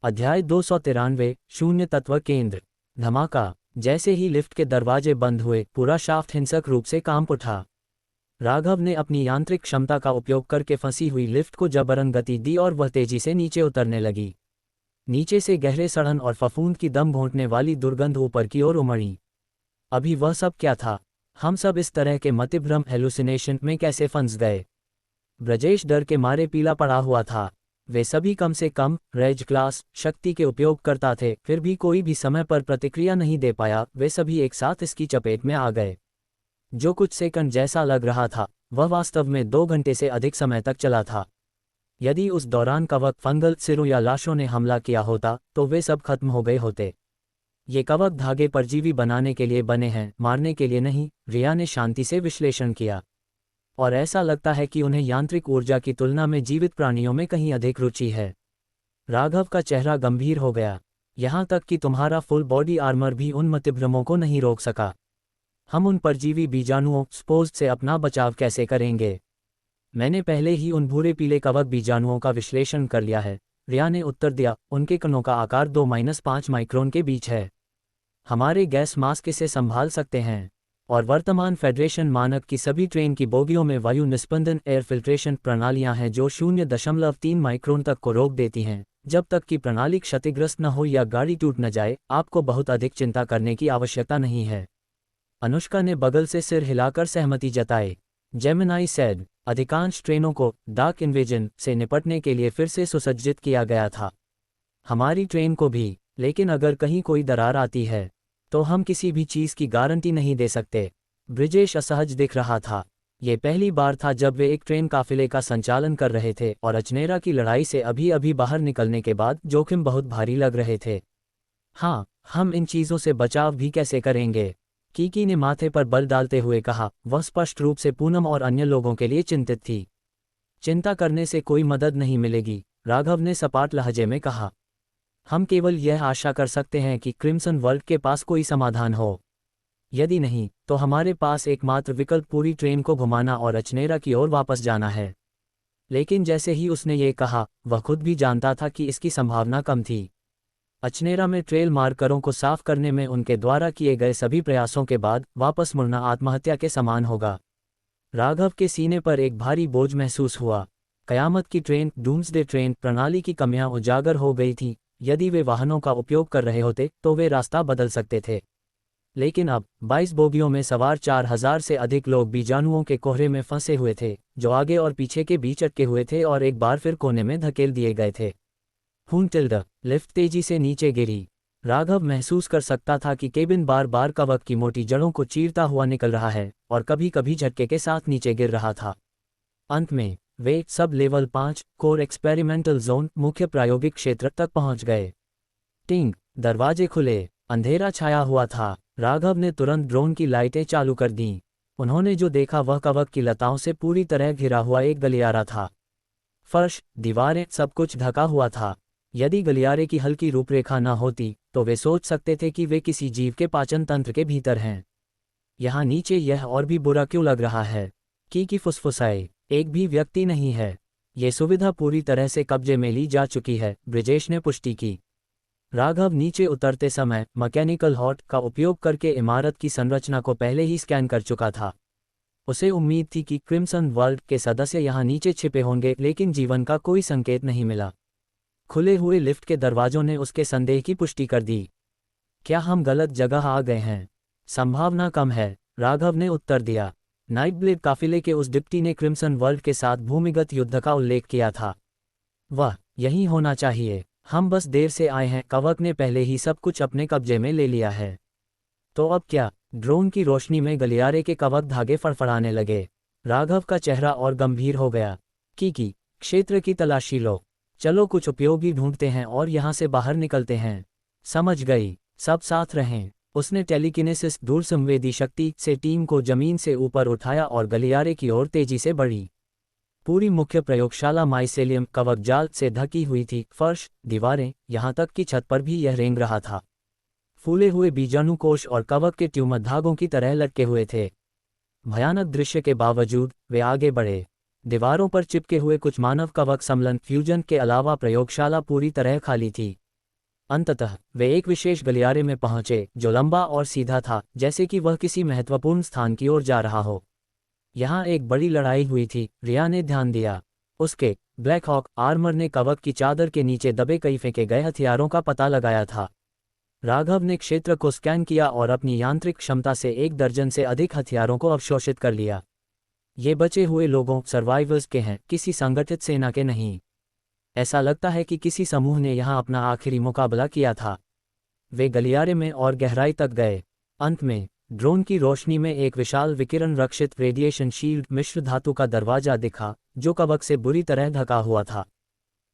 अध्याय 293 शून्य तत्व केंद्र। धमाका। जैसे ही लिफ्ट के दरवाजे बंद हुए पूरा शाफ्ट हिंसक रूप से कांप उठा। राघव ने अपनी यांत्रिक क्षमता का उपयोग करके फंसी हुई लिफ्ट को जबरन गति दी और वह तेजी से नीचे उतरने लगी। नीचे से गहरे सड़न और फफूंद की दम घोंटने वाली दुर्गंध ऊपर की ओर उमड़ी। अभी वह सब क्या था? हम सब इस तरह के मतिभ्रम हेलुसिनेशन में कैसे फंस गए? ब्रजेश डर के मारे पीला पड़ा हुआ था। वे सभी कम से कम रेज क्लास शक्ति के उपयोग करता थे, फिर भी कोई भी समय पर प्रतिक्रिया नहीं दे पाया। वे सभी एक साथ इसकी चपेट में आ गए। जो कुछ सेकंड जैसा लग रहा था वह वास्तव में 2 घंटे से अधिक समय तक चला था। यदि उस दौरान कवक, फंगल सिरों या लाशों ने हमला किया होता तो वे सब खत्म हो गए होते। ये कवक धागे परजीवी बनाने के लिए बने हैं, मारने के लिए नहीं। रिया ने शांति से विश्लेषण किया। और ऐसा लगता है कि उन्हें यांत्रिक ऊर्जा की तुलना में जीवित प्राणियों में कहीं अधिक रुचि है। राघव का चेहरा गंभीर हो गया। यहाँ तक कि तुम्हारा फुल बॉडी आर्मर भी उन मतिभ्रमों को नहीं रोक सका। हम उन परजीवी बीजाणुओं स्पोज से अपना बचाव कैसे करेंगे? मैंने पहले ही उन भूरे पीले कवक बीजाणुओं का विश्लेषण कर लिया है, रिया ने उत्तर दिया। उनके कणों का आकार 2-5 माइक्रोन के बीच है। हमारे गैस मास्क इसे संभाल सकते हैं। और वर्तमान फेडरेशन मानक की सभी ट्रेन की बोगियों में वायु निस्पंदन एयर फिल्ट्रेशन प्रणालियां हैं जो 0.3 माइक्रोन तक को रोक देती हैं। जब तक कि प्रणाली क्षतिग्रस्त न हो या गाड़ी टूट न जाए, आपको बहुत अधिक चिंता करने की आवश्यकता नहीं है। अनुष्का ने बगल से सिर हिलाकर सहमति जताई। जेमिनाई सेड, अधिकांश ट्रेनों को डार्क इन्वेजन से निपटने के लिए फिर से सुसज्जित किया गया था। हमारी ट्रेन को भी। लेकिन अगर कहीं कोई दरार आती है तो हम किसी भी चीज़ की गारंटी नहीं दे सकते। ब्रिजेश असहज दिख रहा था। ये पहली बार था जब वे एक ट्रेन काफिले का संचालन कर रहे थे और अजनेरा की लड़ाई से अभी अभी बाहर निकलने के बाद जोखिम बहुत भारी लग रहे थे। हाँ, हम इन चीज़ों से बचाव भी कैसे करेंगे? कीकी ने माथे पर बल डालते हुए कहा। वह स्पष्ट रूप से पूनम और अन्य लोगों के लिए चिंतित थी। चिंता करने से कोई मदद नहीं मिलेगी, राघव ने सपाट लहजे में कहा। हम केवल यह आशा कर सकते हैं कि क्रिम्सन वर्ल्ड के पास कोई समाधान हो। यदि नहीं तो हमारे पास एकमात्र विकल्प पूरी ट्रेन को घुमाना और अचनेरा की ओर वापस जाना है। लेकिन जैसे ही उसने ये कहा, वह खुद भी जानता था कि इसकी संभावना कम थी। अचनेरा में ट्रेल मार्करों को साफ करने में उनके द्वारा किए गए सभी प्रयासों के बाद वापस मुड़ना आत्महत्या के समान होगा। राघव के सीने पर एक भारी बोझ महसूस हुआ। कयामत की ट्रेन, डूम्सडे ट्रेन प्रणाली की कमियां उजागर हो गई थीं। यदि वे वाहनों का उपयोग कर रहे होते तो वे रास्ता बदल सकते थे। लेकिन अब 22 बोगियों में सवार 4000 से अधिक लोग बीजाणुओं के कोहरे में फंसे हुए थे, जो आगे और पीछे के बीच अटके हुए थे और एक बार फिर कोने में धकेल दिए गए थे। लिफ्ट तेजी से नीचे गिरी। राघव महसूस कर सकता था कि केबिन बार बार कवक की मोटी जड़ों को चीरता हुआ निकल रहा है और कभी कभी झटके के साथ नीचे गिर रहा था। अंत में वे sub level 5 core experimental zone मुख्य प्रायोगिक क्षेत्र तक पहुंच गए। टिंग, दरवाजे खुले। अंधेरा छाया हुआ था। राघव ने तुरंत ड्रोन की लाइटें चालू कर दीं। उन्होंने जो देखा वह कवक की लताओं से पूरी तरह घिरा हुआ एक गलियारा था। फर्श, दीवारें, सब कुछ ढका हुआ था। यदि गलियारे की हल्की रूपरेखा न होती तो वे सोच सकते थे कि वे किसी जीव के पाचन तंत्र के भीतर हैं। यहाँ नीचे यह और भी बुरा क्यों लग रहा है? की फुसफुसाए। एक भी व्यक्ति नहीं है। ये सुविधा पूरी तरह से कब्जे में ली जा चुकी है, ब्रिजेश ने पुष्टि की। राघव नीचे उतरते समय मैकेनिकल हॉट का उपयोग करके इमारत की संरचना को पहले ही स्कैन कर चुका था। उसे उम्मीद थी कि क्रिम्सन वर्ल्ड के सदस्य यहाँ नीचे छिपे होंगे, लेकिन जीवन का कोई संकेत नहीं मिला। खुले हुए लिफ्ट के दरवाजों ने उसके संदेह की पुष्टि कर दी। क्या हम गलत जगह आ गए हैं? संभावना कम है, राघव ने उत्तर दिया। नाइटब्लेड काफिले के उस डिप्टी ने क्रिम्सन वर्ल्ड के साथ भूमिगत युद्ध का उल्लेख किया था। वह यहीं होना चाहिए। हम बस देर से आए हैं। कवक ने पहले ही सब कुछ अपने कब्जे में ले लिया है। तो अब क्या? ड्रोन की रोशनी में गलियारे के कवक धागे फड़फड़ाने लगे। राघव का चेहरा और गंभीर हो गया। की क्षेत्र की तलाशी लो। चलो कुछ उपयोगी ढूंढते हैं और यहाँ से बाहर निकलते हैं। समझ गई, सब साथ रहें। उसने टेलीकिनेसिस दूर संवेदी शक्ति से टीम को जमीन से ऊपर उठाया और गलियारे की ओर तेजी से बढ़ी। पूरी मुख्य प्रयोगशाला माइसेलियम कवक जाल से ढकी हुई थी। फर्श, दीवारें, यहाँ तक कि छत पर भी यह रेंग रहा था। फूले हुए बीजाणु कोश और कवक के ट्यूमर धागों की तरह लटके हुए थे। भयानक दृश्य के बावजूद वे आगे बढ़े। दीवारों पर चिपके हुए कुछ मानव कवक सम्लन फ्यूजन के अलावा प्रयोगशाला पूरी तरह खाली थी। अंततः वे एक विशेष गलियारे में पहुंचे जो लंबा और सीधा था, जैसे कि वह किसी महत्वपूर्ण स्थान की ओर जा रहा हो। यहाँ एक बड़ी लड़ाई हुई थी, रिया ने ध्यान दिया। उसके ब्लैक हॉक आर्मर ने कवच की चादर के नीचे दबे कई फेंके गए हथियारों का पता लगाया था। राघव ने क्षेत्र को स्कैन किया और अपनी यांत्रिक क्षमता से 1 दर्जन से अधिक हथियारों को अवशोषित कर लिया। ये बचे हुए लोगों सर्वाइवर्स के हैं, किसी संगठित सेना के नहीं। ऐसा लगता है कि किसी समूह ने यहाँ अपना आखिरी मुकाबला किया था। वे गलियारे में और गहराई तक गए। अंत में ड्रोन की रोशनी में एक विशाल विकिरण रक्षित रेडिएशन शील्ड मिश्र धातु का दरवाजा दिखा, जो कवच से बुरी तरह ढका हुआ था।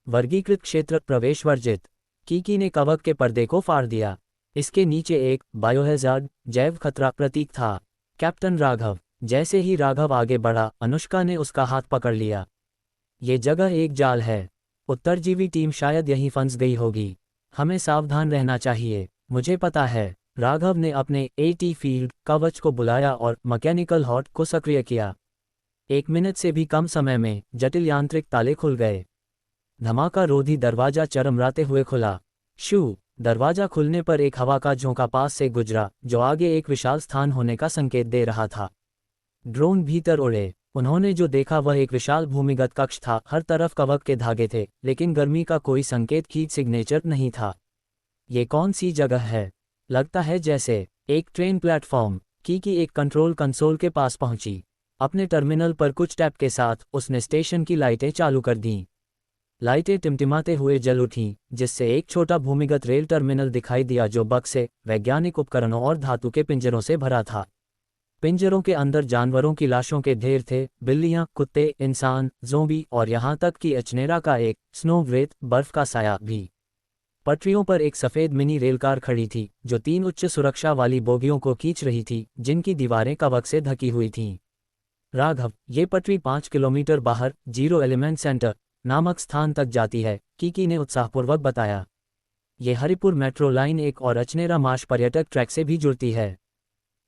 वर्गीकृत क्षेत्र प्रवेश वर्जित। कीकी ने कवच के पर्दे को फाड़ दिया। इसके नीचे एक बायोहैजार्ड जैव खतरा प्रतीक था। कैप्टन राघव। जैसे ही राघव आगे बढ़ा, अनुष्का ने उसका हाथ पकड़ लिया। ये जगह एक जाल है। उत्तरजीवी टीम शायद यहीं फंस गई होगी। हमें सावधान रहना चाहिए। मुझे पता है। राघव ने अपने एटी फील्ड कवच को बुलाया और मैकेनिकल हॉट को सक्रिय किया। 1 मिनट से भी कम समय में जटिल यांत्रिक ताले खुल गए। धमाका रोधी दरवाजा चरमराते हुए खुला। शू। दरवाजा खुलने पर एक हवा का झोंका पास से गुजरा, जो आगे एक विशाल स्थान होने का संकेत दे रहा था। ड्रोन भीतर उड़े। उन्होंने जो देखा वह एक विशाल भूमिगत कक्ष था। हर तरफ कवच के धागे थे, लेकिन गर्मी का कोई संकेत हीट सिग्नेचर नहीं था। ये कौन सी जगह है? लगता है जैसे एक ट्रेन प्लेटफॉर्म। कीकी एक कंट्रोल कंसोल के पास पहुंची। अपने टर्मिनल पर कुछ टैप के साथ उसने स्टेशन की लाइटें चालू कर दीं। लाइटें टिमटिमाते हुए जल उठीं, जिससे एक छोटा भूमिगत रेल टर्मिनल दिखाई दिया जो बक्से, वैज्ञानिक उपकरणों और धातु के पिंजरों से भरा था। पिंजरों के अंदर जानवरों की लाशों के ढेर थे, बिल्लियां, कुत्ते, इंसान, ज़ोंबी और यहाँ तक कि अचनेरा का एक स्नोव्रेत बर्फ का साया भी। पटरियों पर एक सफ़ेद मिनी रेलकार खड़ी थी, जो 3 उच्च सुरक्षा वाली बोगियों को खींच रही थी, जिनकी दीवारें कवच से ढकी हुई थीं। राघव, ये पटरी 5 किलोमीटर बाहर जीरो एलिमेंट सेंटर नामक स्थान तक जाती है, कीकी ने उत्साहपूर्वक बताया। ये हरिपुर मेट्रो लाइन एक और अचनेरा मार्श पर्यटक ट्रैक से भी जुड़ती है।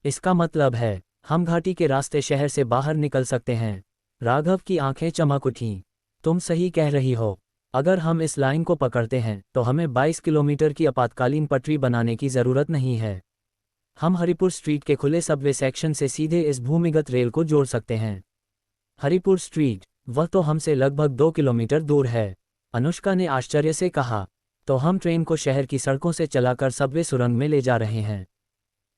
इसका मतलब है हम घाटी के रास्ते शहर से बाहर निकल सकते हैं। राघव की आंखें चमक उठीं। तुम सही कह रही हो। अगर हम इस लाइन को पकड़ते हैं तो हमें 22 किलोमीटर की आपातकालीन पटरी बनाने की ज़रूरत नहीं है। हम हरिपुर स्ट्रीट के खुले सबवे सेक्शन से सीधे इस भूमिगत रेल को जोड़ सकते हैं। हरिपुर स्ट्रीट, वह तो हमसे लगभग 2 किलोमीटर दूर है, अनुष्का ने आश्चर्य से कहा। तो हम ट्रेन को शहर की सड़कों से चलाकर सबवे सुरंग में ले जा रहे हैं।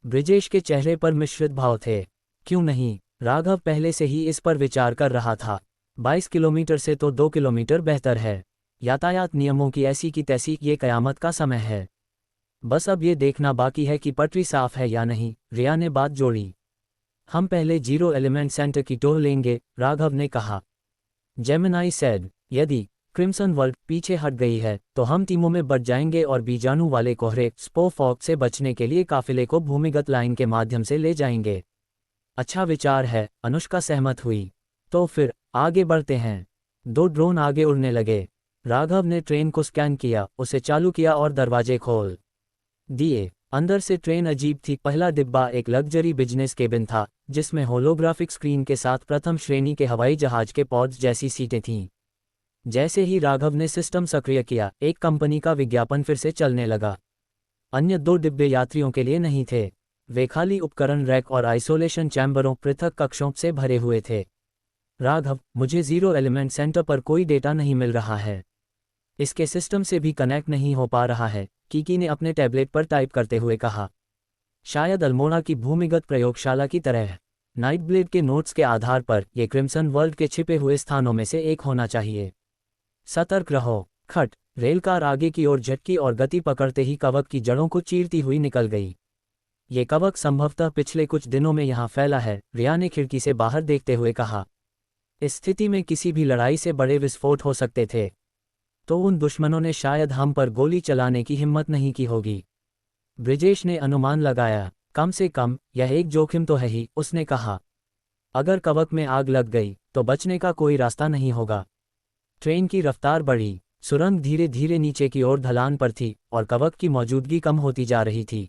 ब्रिजेश के चेहरे पर मिश्रित भाव थे। क्यों नहीं? राघव पहले से ही इस पर विचार कर रहा था। 22 किलोमीटर से तो 2 किलोमीटर बेहतर है। यातायात नियमों की ऐसी की तैसी, ये कयामत का समय है। बस अब ये देखना बाकी है कि पटरी साफ है या नहीं, रिया ने बात जोड़ी। हम पहले जीरो एलिमेंट सेंटर की टोर लेंगे, राघव ने कहा। जेमिनाई सेड, यदि क्रिम्सन वर्ल्ड पीछे हट गई है तो हम टीमों में बट जाएंगे और बीजाणु वाले कोहरे स्पो फॉग से बचने के लिए काफिले को भूमिगत लाइन के माध्यम से ले जाएंगे। अच्छा विचार है, अनुष्का सहमत हुई। तो फिर आगे बढ़ते हैं। 2 ड्रोन आगे उड़ने लगे। राघव ने ट्रेन को स्कैन किया, उसे चालू किया और दरवाजे खोल दिए। अंदर से ट्रेन अजीब थी। पहला डिब्बा एक लग्जरी बिजनेस केबिन था, जिसमें होलोग्राफिक स्क्रीन के साथ प्रथम श्रेणी के हवाई जहाज के पॉड्स जैसी सीटें थीं। जैसे ही राघव ने सिस्टम सक्रिय किया, एक कंपनी का विज्ञापन फिर से चलने लगा। अन्य 2 डिब्बे यात्रियों के लिए नहीं थे। वे खाली उपकरण रैक और आइसोलेशन चैम्बरों पृथक कक्षों से भरे हुए थे। राघव, मुझे जीरो एलिमेंट सेंटर पर कोई डेटा नहीं मिल रहा है। इसके सिस्टम से भी कनेक्ट नहीं हो पा रहा है, कीकी ने अपने टैबलेट पर टाइप करते हुए कहा। शायद अल्मोड़ा की भूमिगत प्रयोगशाला की तरह। नाइटब्लेड के नोट्स के आधार पर यह क्रिम्सन वर्ल्ड के छिपे हुए स्थानों में से एक होना चाहिए। सतर्क रहो। खट। रेलकार आगे की ओर झटकी और गति पकड़ते ही कवच की जड़ों को चीरती हुई निकल गई। ये कवच संभवतः पिछले कुछ दिनों में यहाँ फैला है, रिया ने खिड़की से बाहर देखते हुए कहा। इस स्थिति में किसी भी लड़ाई से बड़े विस्फोट हो सकते थे। तो उन दुश्मनों ने शायद हम पर गोली चलाने की हिम्मत नहीं की होगी, ब्रिजेश ने अनुमान लगाया। कम से कम यह एक जोखिम तो है ही, उसने कहा। अगर कवच में आग लग गई तो बचने का कोई रास्ता नहीं होगा। ट्रेन की रफ्तार बढ़ी। सुरंग धीरे धीरे नीचे की ओर ढलान पर थी और कवच की मौजूदगी कम होती जा रही थी।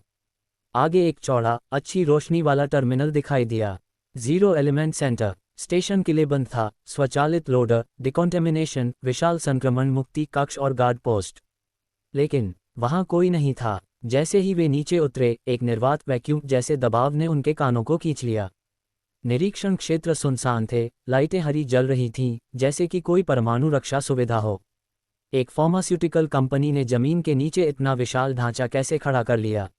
आगे एक चौड़ा, अच्छी रोशनी वाला टर्मिनल दिखाई दिया। Zero element centre. स्टेशन किलेबंद था। स्वचालित लोडर, डिकॉन्टेमिनेशन, विशाल संक्रमण मुक्ति कक्ष और गार्ड पोस्ट। लेकिन वहां कोई नहीं था। जैसे ही वे नीचे उतरे, एक निर्वात वैक्यूम जैसे दबाव ने उनके कानों को खींच लिया। निरीक्षण क्षेत्र सुनसान थे, लाइटें हरी जल रही थीं, जैसे कि कोई परमाणु रक्षा सुविधा हो। एक फार्मास्यूटिकल कंपनी ने जमीन के नीचे इतना विशाल ढांचा कैसे खड़ा कर लिया?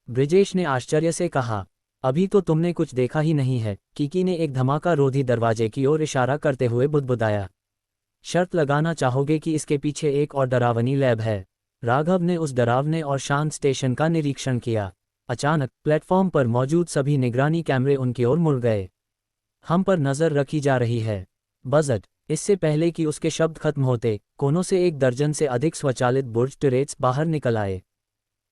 ब्रिजेश ने आश्चर्य से कहा। अभी तो तुमने कुछ देखा ही नहीं है, कीकी ने एक धमाका रोधी दरवाजे की ओर इशारा करते हुए बुदबुदाया। शर्त लगाना चाहोगे कि इसके पीछे एक और डरावनी लैब है? राघव ने उस डरावने और शांत स्टेशन का निरीक्षण किया। अचानक प्लेटफॉर्म पर मौजूद सभी निगरानी कैमरे उनकी ओर मुड़ गए। हम पर नजर रखी जा रही है, बजट। इससे पहले कि उसके शब्द खत्म होते, कोनों से 1 दर्जन से अधिक स्वचालित बुर्ज टरेट्स बाहर निकल आए।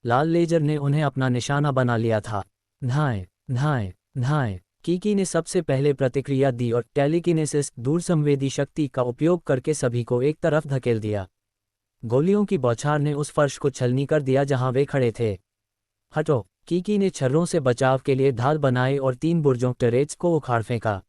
लाल लेजर ने उन्हें अपना निशाना बना लिया था। धाएं, धाएं, धाएं। कीकी ने सबसे पहले प्रतिक्रिया दी और टेलीकिनेसिस दूरसंवेदी शक्ति का उपयोग करके सभी को एक तरफ धकेल दिया। गोलियों की बौछार ने उस फर्श को छलनी कर दिया जहां वे खड़े थे। हटो, कीकी ने छर्रों से बचाव के लिए ढाल बनाए और 3 बुर्जों टरेट्स को उखाड़ फेंका।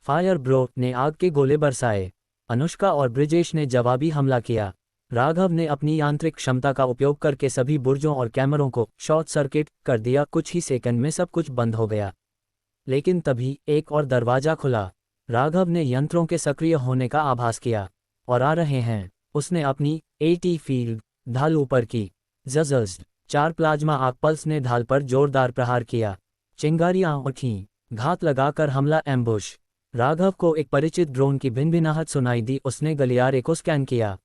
फायर ब्रो ने आग के गोले बरसाए। अनुष्का और ब्रिजेश ने जवाबी हमला किया। राघव ने अपनी यांत्रिक क्षमता का उपयोग करके सभी बुर्जों और कैमरों को शॉर्ट सर्किट कर दिया। कुछ ही सेकंड में सब कुछ बंद हो गया। लेकिन तभी एक और दरवाजा खुला। राघव ने यंत्रों के सक्रिय होने का आभास किया। और आ रहे हैं। उसने अपनी एटी फील्ड ढाल ऊपर की। जजज्ड 4 प्लाज्मा आग पल्स ने ढाल पर जोरदार प्रहार किया। चिंगारियां उठीं। घात लगाकर हमला एम्बुश। राघव को एक परिचित ड्रोन की भिनभिनाहट सुनाई दी। उसने गलियारे को स्कैन किया।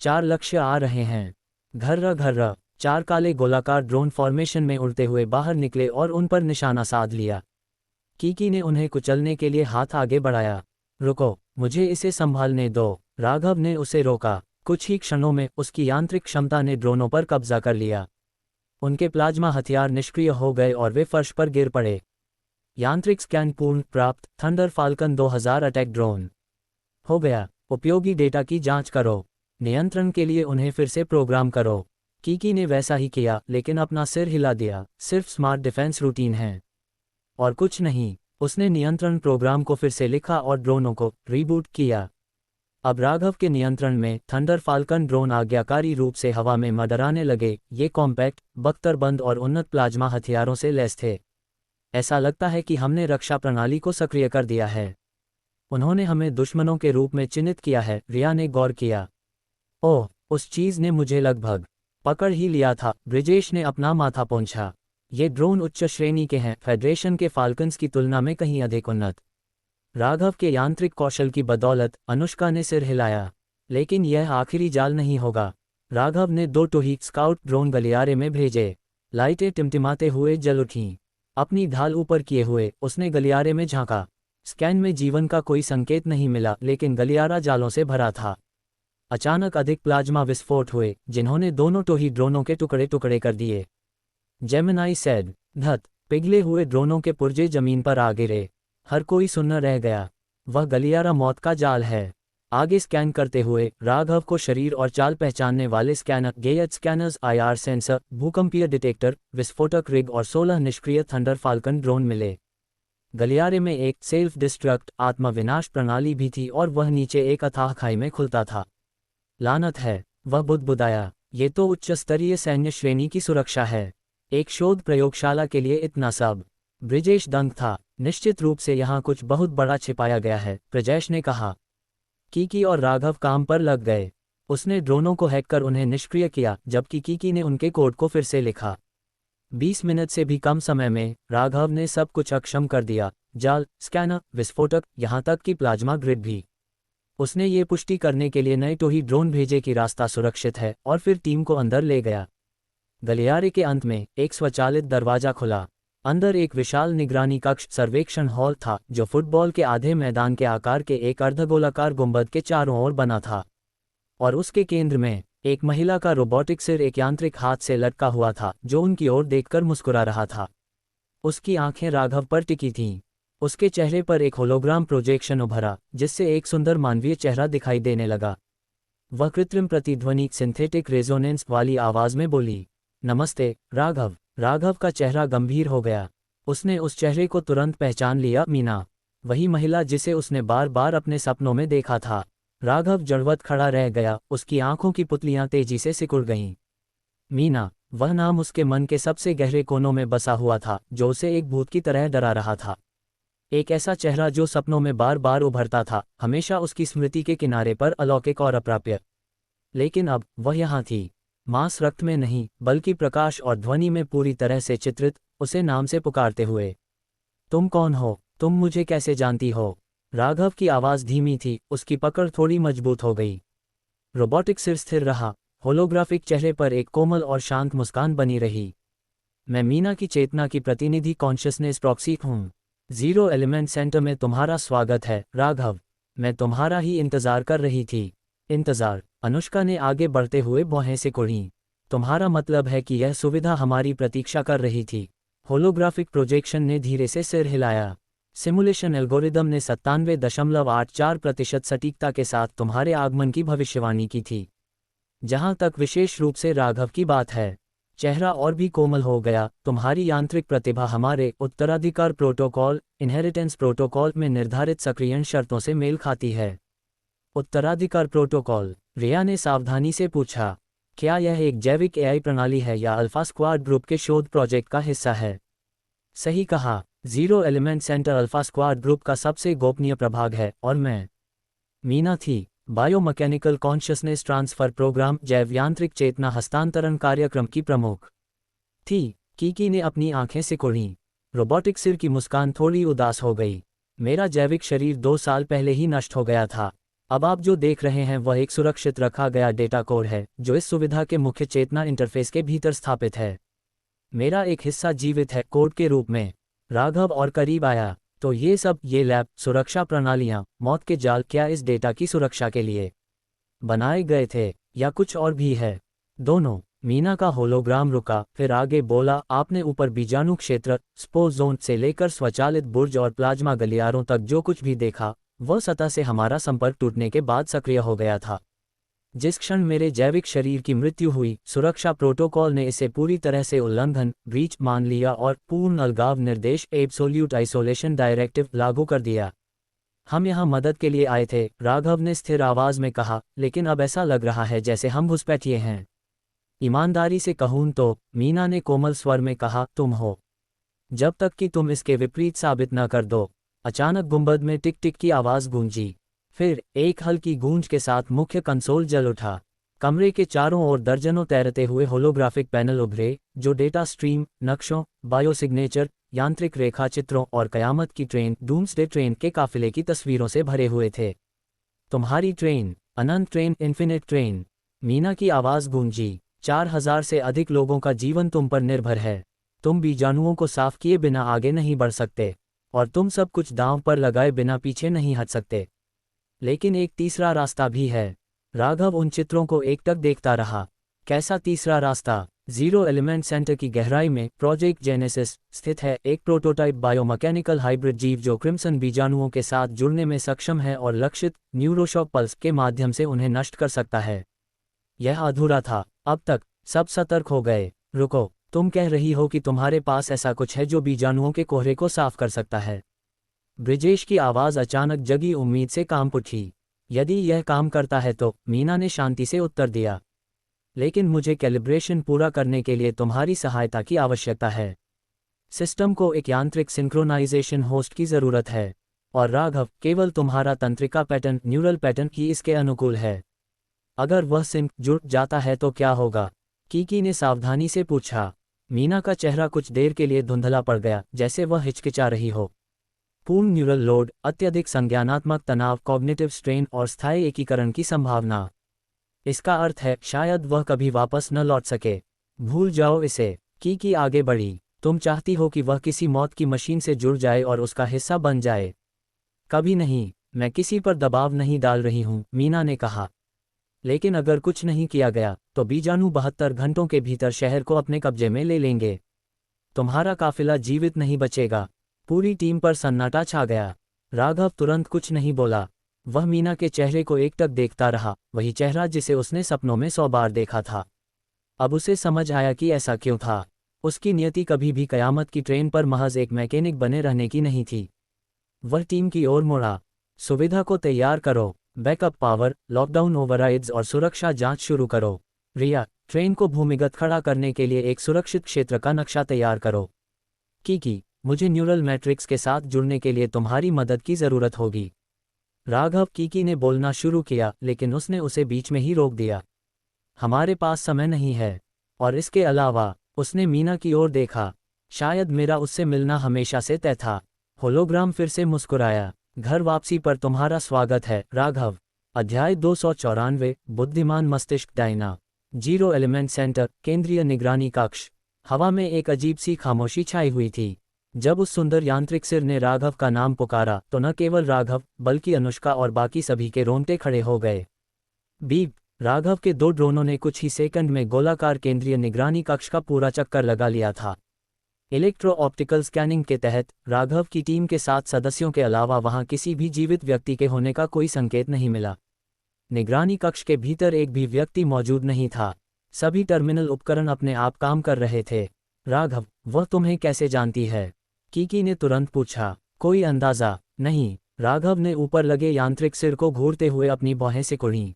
4 लक्ष्य आ रहे हैं। घर्र घर्र 4 काले गोलाकार ड्रोन फॉर्मेशन में उड़ते हुए बाहर निकले और उन पर निशाना साध लिया। कीकी ने उन्हें कुचलने के लिए हाथ आगे बढ़ाया। रुको, मुझे इसे संभालने दो। राघव ने उसे रोका। कुछ ही क्षणों में उसकी यांत्रिक क्षमता ने ड्रोनों पर कब्जा कर लिया। उनके प्लाज्मा हथियार निष्क्रिय हो गए और वे फर्श पर गिर पड़े। यांत्रिक स्कैन पूर्ण प्राप्त। थंडर फाल्कन 2000 अटैक ड्रोन हो गया। उपयोगी डेटा की जांच करो। नियंत्रण के लिए उन्हें फिर से प्रोग्राम करो। कीकी ने वैसा ही किया, लेकिन अपना सिर हिला दिया। सिर्फ स्मार्ट डिफेंस रूटीन है और कुछ नहीं। उसने नियंत्रण प्रोग्राम को फिर से लिखा और ड्रोनों को रीबूट किया। अब राघव के नियंत्रण में थंडर फाल्कन ड्रोन आज्ञाकारी रूप से हवा में मडराने लगे। ये कॉम्पैक्ट, बख्तरबंद और उन्नत प्लाज्मा हथियारों से लैस थे। ऐसा लगता है कि हमने रक्षा प्रणाली को सक्रिय कर दिया है। उन्होंने हमें दुश्मनों के रूप में चिन्हित किया है, रिया ने गौर किया। ओह, उस चीज ने मुझे लगभग पकड़ ही लिया था। ब्रिजेश ने अपना माथा पोंछा। ये ड्रोन उच्च श्रेणी के हैं, फेडरेशन के फाल्कन्स की तुलना में कहीं अधिक उन्नत। राघव के यांत्रिक कौशल की बदौलत। अनुष्का ने सिर हिलाया। लेकिन यह आखिरी जाल नहीं होगा। राघव ने 2 टोही स्काउट ड्रोन गलियारे में भेजे। लाइटें टिमटिमाते हुए जल उठीं। अपनी ढाल ऊपर किए हुए उसने गलियारे में झांका। स्कैन में जीवन का कोई संकेत नहीं मिला, लेकिन गलियारा जालों से भरा था। अचानक अधिक प्लाज्मा विस्फोट हुए, जिन्होंने दोनों टोही ड्रोनों के टुकड़े टुकड़े कर दिए। जेमिनाई सैड, धत। पिघले हुए ड्रोनों के पुर्जे जमीन पर आ गिरे। हर कोई सुन्न रह गया। वह गलियारा मौत का जाल है। आगे स्कैन करते हुए राघव को शरीर और चाल पहचानने वाले स्कैनर, गेयज स्कैनर्स, IR सेंसर, भूकंपीय डिटेक्टर, विस्फोटक रिग और 16 निष्क्रिय थंडर फाल्कन ड्रोन मिले। गलियारे में एक सेल्फ डिस्ट्रक्ट आत्मविनाश प्रणाली भी थी और वह नीचे एक अथाह खाई में खुलता था। लानत है, वह बुदबुदाया। ये तो उच्च स्तरीय सैन्य श्रेणी की सुरक्षा है। एक शोध प्रयोगशाला के लिए इतना सब। ब्रिजेश दंग था। निश्चित रूप से यहाँ कुछ बहुत बड़ा छिपाया गया है, ब्रिजेश ने कहा। कीकी और राघव काम पर लग गए। उसने ड्रोनों को हैक कर उन्हें निष्क्रिय किया, जबकि कीकी ने उनके कोड को फिर से लिखा। 20 मिनट से भी कम समय में राघव ने सब कुछ अक्षम कर दिया। जाल, स्कैनर, विस्फोटक, यहाँ तक कि प्लाज्मा ग्रिड भी। उसने ये पुष्टि करने के लिए नए टोही ड्रोन भेजे कि रास्ता सुरक्षित है, और फिर टीम को अंदर ले गया। गलियारे के अंत में एक स्वचालित दरवाजा खुला। अंदर एक विशाल निगरानी कक्ष, सर्वेक्षण हॉल था, जो फुटबॉल के आधे मैदान के आकार के एक अर्धगोलाकार गुंबद के चारों ओर बना था। और उसके केंद्र में एक महिला का रोबोटिक सिर एक यांत्रिक हाथ से लटका हुआ था, जो उनकी ओर देखकर मुस्कुरा रहा था। उसकी आंखें राघव पर टिकी थीं। उसके चेहरे पर एक होलोग्राम प्रोजेक्शन उभरा, जिससे एक सुंदर मानवीय चेहरा दिखाई देने लगा। वह कृत्रिम प्रतिध्वनि, सिंथेटिक रेजोनेंस वाली आवाज में बोली, नमस्ते राघव। राघव का चेहरा गंभीर हो गया। उसने उस चेहरे को तुरंत पहचान लिया, मीना, वही महिला जिसे उसने बार बार अपने सपनों में देखा था। राघव जड़वत खड़ा रह गया। उसकी आंखों की पुतलियां तेजी से सिकुड़ गईं। मीना, वह नाम उसके मन के सबसे गहरे कोनों में बसा हुआ था, जो उसे एक भूत की तरह डरा रहा था। एक ऐसा चेहरा जो सपनों में बार बार उभरता था, हमेशा उसकी स्मृति के किनारे पर अलौकिक और अप्राप्य। लेकिन अब वह यहाँ थी, मांस रक्त में नहीं, बल्कि प्रकाश और ध्वनि में पूरी तरह से चित्रित, उसे नाम से पुकारते हुए। तुम कौन हो? तुम मुझे कैसे जानती हो? राघव की आवाज़ धीमी थी, उसकी पकड़ थोड़ी मजबूत हो गई। रोबोटिक सिर स्थिर रहा, होलोग्राफिक चेहरे पर एक कोमल और शांत मुस्कान बनी रही। मैं मीना की चेतना की प्रतिनिधि कॉन्शियसनेस प्रॉक्सी हूँ। जीरो एलिमेंट सेंटर में तुम्हारा स्वागत है, राघव। मैं तुम्हारा ही इंतजार कर रही थी। इंतजार? अनुष्का ने आगे बढ़ते हुए भौहें से कुढ़ीं। तुम्हारा मतलब है कि यह सुविधा हमारी प्रतीक्षा कर रही थी? होलोग्राफिक प्रोजेक्शन ने धीरे से सिर हिलाया। सिमुलेशन एल्गोरिदम ने 97.84% सटीकता के साथ तुम्हारे आगमन की भविष्यवाणी की थी। जहां तक विशेष रूप से राघव की बात है, चेहरा और भी कोमल हो गया। तुम्हारी यांत्रिक प्रतिभा हमारे उत्तराधिकार प्रोटोकॉल, इनहेरिटेंस प्रोटोकॉल में निर्धारित सक्रियण शर्तों से मेल खाती है। उत्तराधिकार प्रोटोकॉल? रिया ने सावधानी से पूछा। क्या यह एक जैविक एआई प्रणाली है या अल्फा स्क्वाड ग्रुप के शोध प्रोजेक्ट का हिस्सा है? सही कहा, zero element centre alpha squad group का सबसे गोपनीय प्रभाग है, और मैं मीना थी, बायोमैकेनिकल कॉन्शियसनेस ट्रांसफर प्रोग्राम, जैव यांत्रिक चेतना हस्तांतरण कार्यक्रम की प्रमुख थी। कीकी ने अपनी आंखें सिकुड़ीं। रोबोटिक सिर की मुस्कान थोड़ी उदास हो गई। मेरा जैविक शरीर 2 साल पहले ही नष्ट हो गया था। अब आप जो देख रहे हैं वह एक सुरक्षित रखा गया डेटा कोड है, जो इस सुविधा के मुख्य चेतना इंटरफेस के भीतर स्थापित है। मेरा एक हिस्सा जीवित है, कोड के रूप में। राघव और करीब आया। तो ये लैब, सुरक्षा प्रणालियां, मौत के जाल, क्या इस डेटा की सुरक्षा के लिए बनाए गए थे, या कुछ और भी है? दोनों। मीना का होलोग्राम रुका, फिर आगे बोला, आपने ऊपर बीजाणु क्षेत्र, स्पोर जोन से लेकर स्वचालित बुर्ज और प्लाज्मा गलियारों तक जो कुछ भी देखा, वह सतह से हमारा संपर्क टूटने के बाद सक्रिय हो गया था। जिस क्षण मेरे जैविक शरीर की मृत्यु हुई, सुरक्षा प्रोटोकॉल ने इसे पूरी तरह से उल्लंघन, ब्रीच मान लिया और पूर्ण अलगाव निर्देश, एब्सोल्यूट आइसोलेशन डायरेक्टिव लागू कर दिया। हम यहाँ मदद के लिए आए थे, राघव ने स्थिर आवाज में कहा, लेकिन अब ऐसा लग रहा है जैसे हम घुसपैठिए हैं। ईमानदारी से कहूं तो, मीना ने कोमल स्वर में कहा, तुम हो। जब तक कि तुम इसके विपरीत साबित न कर दो। अचानक गुंबद में टिक टिक की आवाज गूंजी। फिर एक हल्की गूंज के साथ मुख्य कंसोल जल उठा। कमरे के चारों ओर दर्जनों तैरते हुए होलोग्राफिक पैनल उभरे, जो डेटा स्ट्रीम, नक्शों, बायोसिग्नेचर, यांत्रिक रेखा चित्रों और कयामत की ट्रेन, डूम्सडे ट्रेन के काफिले की तस्वीरों से भरे हुए थे। तुम्हारी ट्रेन, अनंत ट्रेन, इन्फिनिट ट्रेन। मीना की आवाज गूंजी। 4000 से अधिक लोगों का जीवन तुम पर निर्भर है। तुम बीजाणुओं को साफ किए बिना आगे नहीं बढ़ सकते, और तुम सब कुछ दांव पर लगाए बिना पीछे नहीं हट सकते। लेकिन एक तीसरा रास्ता भी है। राघव उन चित्रों को एकटक देखता रहा। कैसा तीसरा रास्ता? जीरो एलिमेंट सेंटर की गहराई में प्रोजेक्ट जेनेसिस स्थित है, एक प्रोटोटाइप बायोमैकेनिकल हाइब्रिड जीव जो क्रिम्सन बीजाणुओं के साथ जुड़ने में सक्षम है और लक्षित न्यूरोशॉक पल्स के माध्यम से उन्हें नष्ट कर सकता है। यह अधूरा था। अब तक सब सतर्क हो गए। रुको, तुम कह रही हो कि तुम्हारे पास ऐसा कुछ है जो बीजाणुओं के कोहरे को साफ कर सकता है? ब्रिजेश की आवाज़ अचानक जगी उम्मीद से कांप उठी। यदि यह काम करता है तो, मीना ने शांति से उत्तर दिया। लेकिन मुझे कैलिब्रेशन पूरा करने के लिए तुम्हारी सहायता की आवश्यकता है। सिस्टम को एक यांत्रिक सिंक्रोनाइजेशन होस्ट की ज़रूरत है, और राघव, केवल तुम्हारा तंत्रिका पैटर्न, न्यूरल पैटर्न ही इसके अनुकूल है। अगर वह सिंक जुड़ जाता है तो क्या होगा? कीकी ने सावधानी से पूछा। मीना का चेहरा कुछ देर के लिए धुंधला पड़ गया, जैसे वह हिचकिचा रही हो। पूर्ण न्यूरल लोड, अत्यधिक संज्ञानात्मक तनाव, कॉग्निटिव स्ट्रेन और स्थायी एकीकरण की संभावना। इसका अर्थ है शायद वह कभी वापस न लौट सके। भूल जाओ इसे। कीकी आगे बढ़ी। तुम चाहती हो कि वह किसी मौत की मशीन से जुड़ जाए और उसका हिस्सा बन जाए? कभी नहीं। मैं किसी पर दबाव नहीं डाल रही हूँ, मीना ने कहा। लेकिन अगर कुछ नहीं किया गया, तो बीजाणु 72 घंटों के भीतर शहर को अपने कब्जे में ले लेंगे। तुम्हारा काफिला जीवित नहीं बचेगा। पूरी टीम पर सन्नाटा छा गया। राघव तुरंत कुछ नहीं बोला। वह मीना के चेहरे को एकटक देखता रहा, वही चेहरा जिसे उसने सपनों में 100 बार देखा था। अब उसे समझ आया कि ऐसा क्यों था। उसकी नियति कभी भी कयामत की ट्रेन पर महज एक मैकेनिक बने रहने की नहीं थी। वह टीम की ओर मुड़ा। सुविधा को तैयार करो, बैकअप पावर, लॉकडाउन ओवरराइड्स और सुरक्षा जांच शुरू करो। रिया, ट्रेन को भूमिगत खड़ा करने के लिए एक सुरक्षित क्षेत्र का नक्शा तैयार करो। कीकी, मुझे न्यूरल मैट्रिक्स के साथ जुड़ने के लिए तुम्हारी मदद की ज़रूरत होगी। राघव, कीकी ने बोलना शुरू किया, लेकिन उसने उसे बीच में ही रोक दिया। हमारे पास समय नहीं है। और इसके अलावा, उसने मीना की ओर देखा। शायद मेरा उससे मिलना हमेशा से तय था। होलोग्राम फिर से मुस्कुराया। घर वापसी पर तुम्हारा स्वागत है, राघव। अध्याय 294, बुद्धिमान मस्तिष्क डायना। जीरो एलिमेंट सेंटर, केंद्रीय निगरानी कक्ष। हवा में एक अजीब सी खामोशी छाई हुई थी। जब उस सुंदर यांत्रिक सिर ने राघव का नाम पुकारा तो न केवल राघव बल्कि अनुष्का और बाकी सभी के रोंगटे खड़े हो गए। बीप। राघव के 2 ड्रोनों ने कुछ ही सेकंड में गोलाकार केंद्रीय निगरानी कक्ष का पूरा चक्कर लगा लिया था। इलेक्ट्रो ऑप्टिकल स्कैनिंग के तहत राघव की टीम के 7 सदस्यों के अलावा वहां किसी भी जीवित व्यक्ति के होने का कोई संकेत नहीं मिला। निगरानी कक्ष के भीतर एक भी व्यक्ति मौजूद नहीं था। सभी टर्मिनल उपकरण अपने आप काम कर रहे थे। राघव, वह तुम्हें कैसे जानती है? कीकी ने तुरंत पूछा। कोई अंदाजा नहीं। राघव ने ऊपर लगे यांत्रिक सिर को घूरते हुए अपनी भौहें सिकुड़ीं।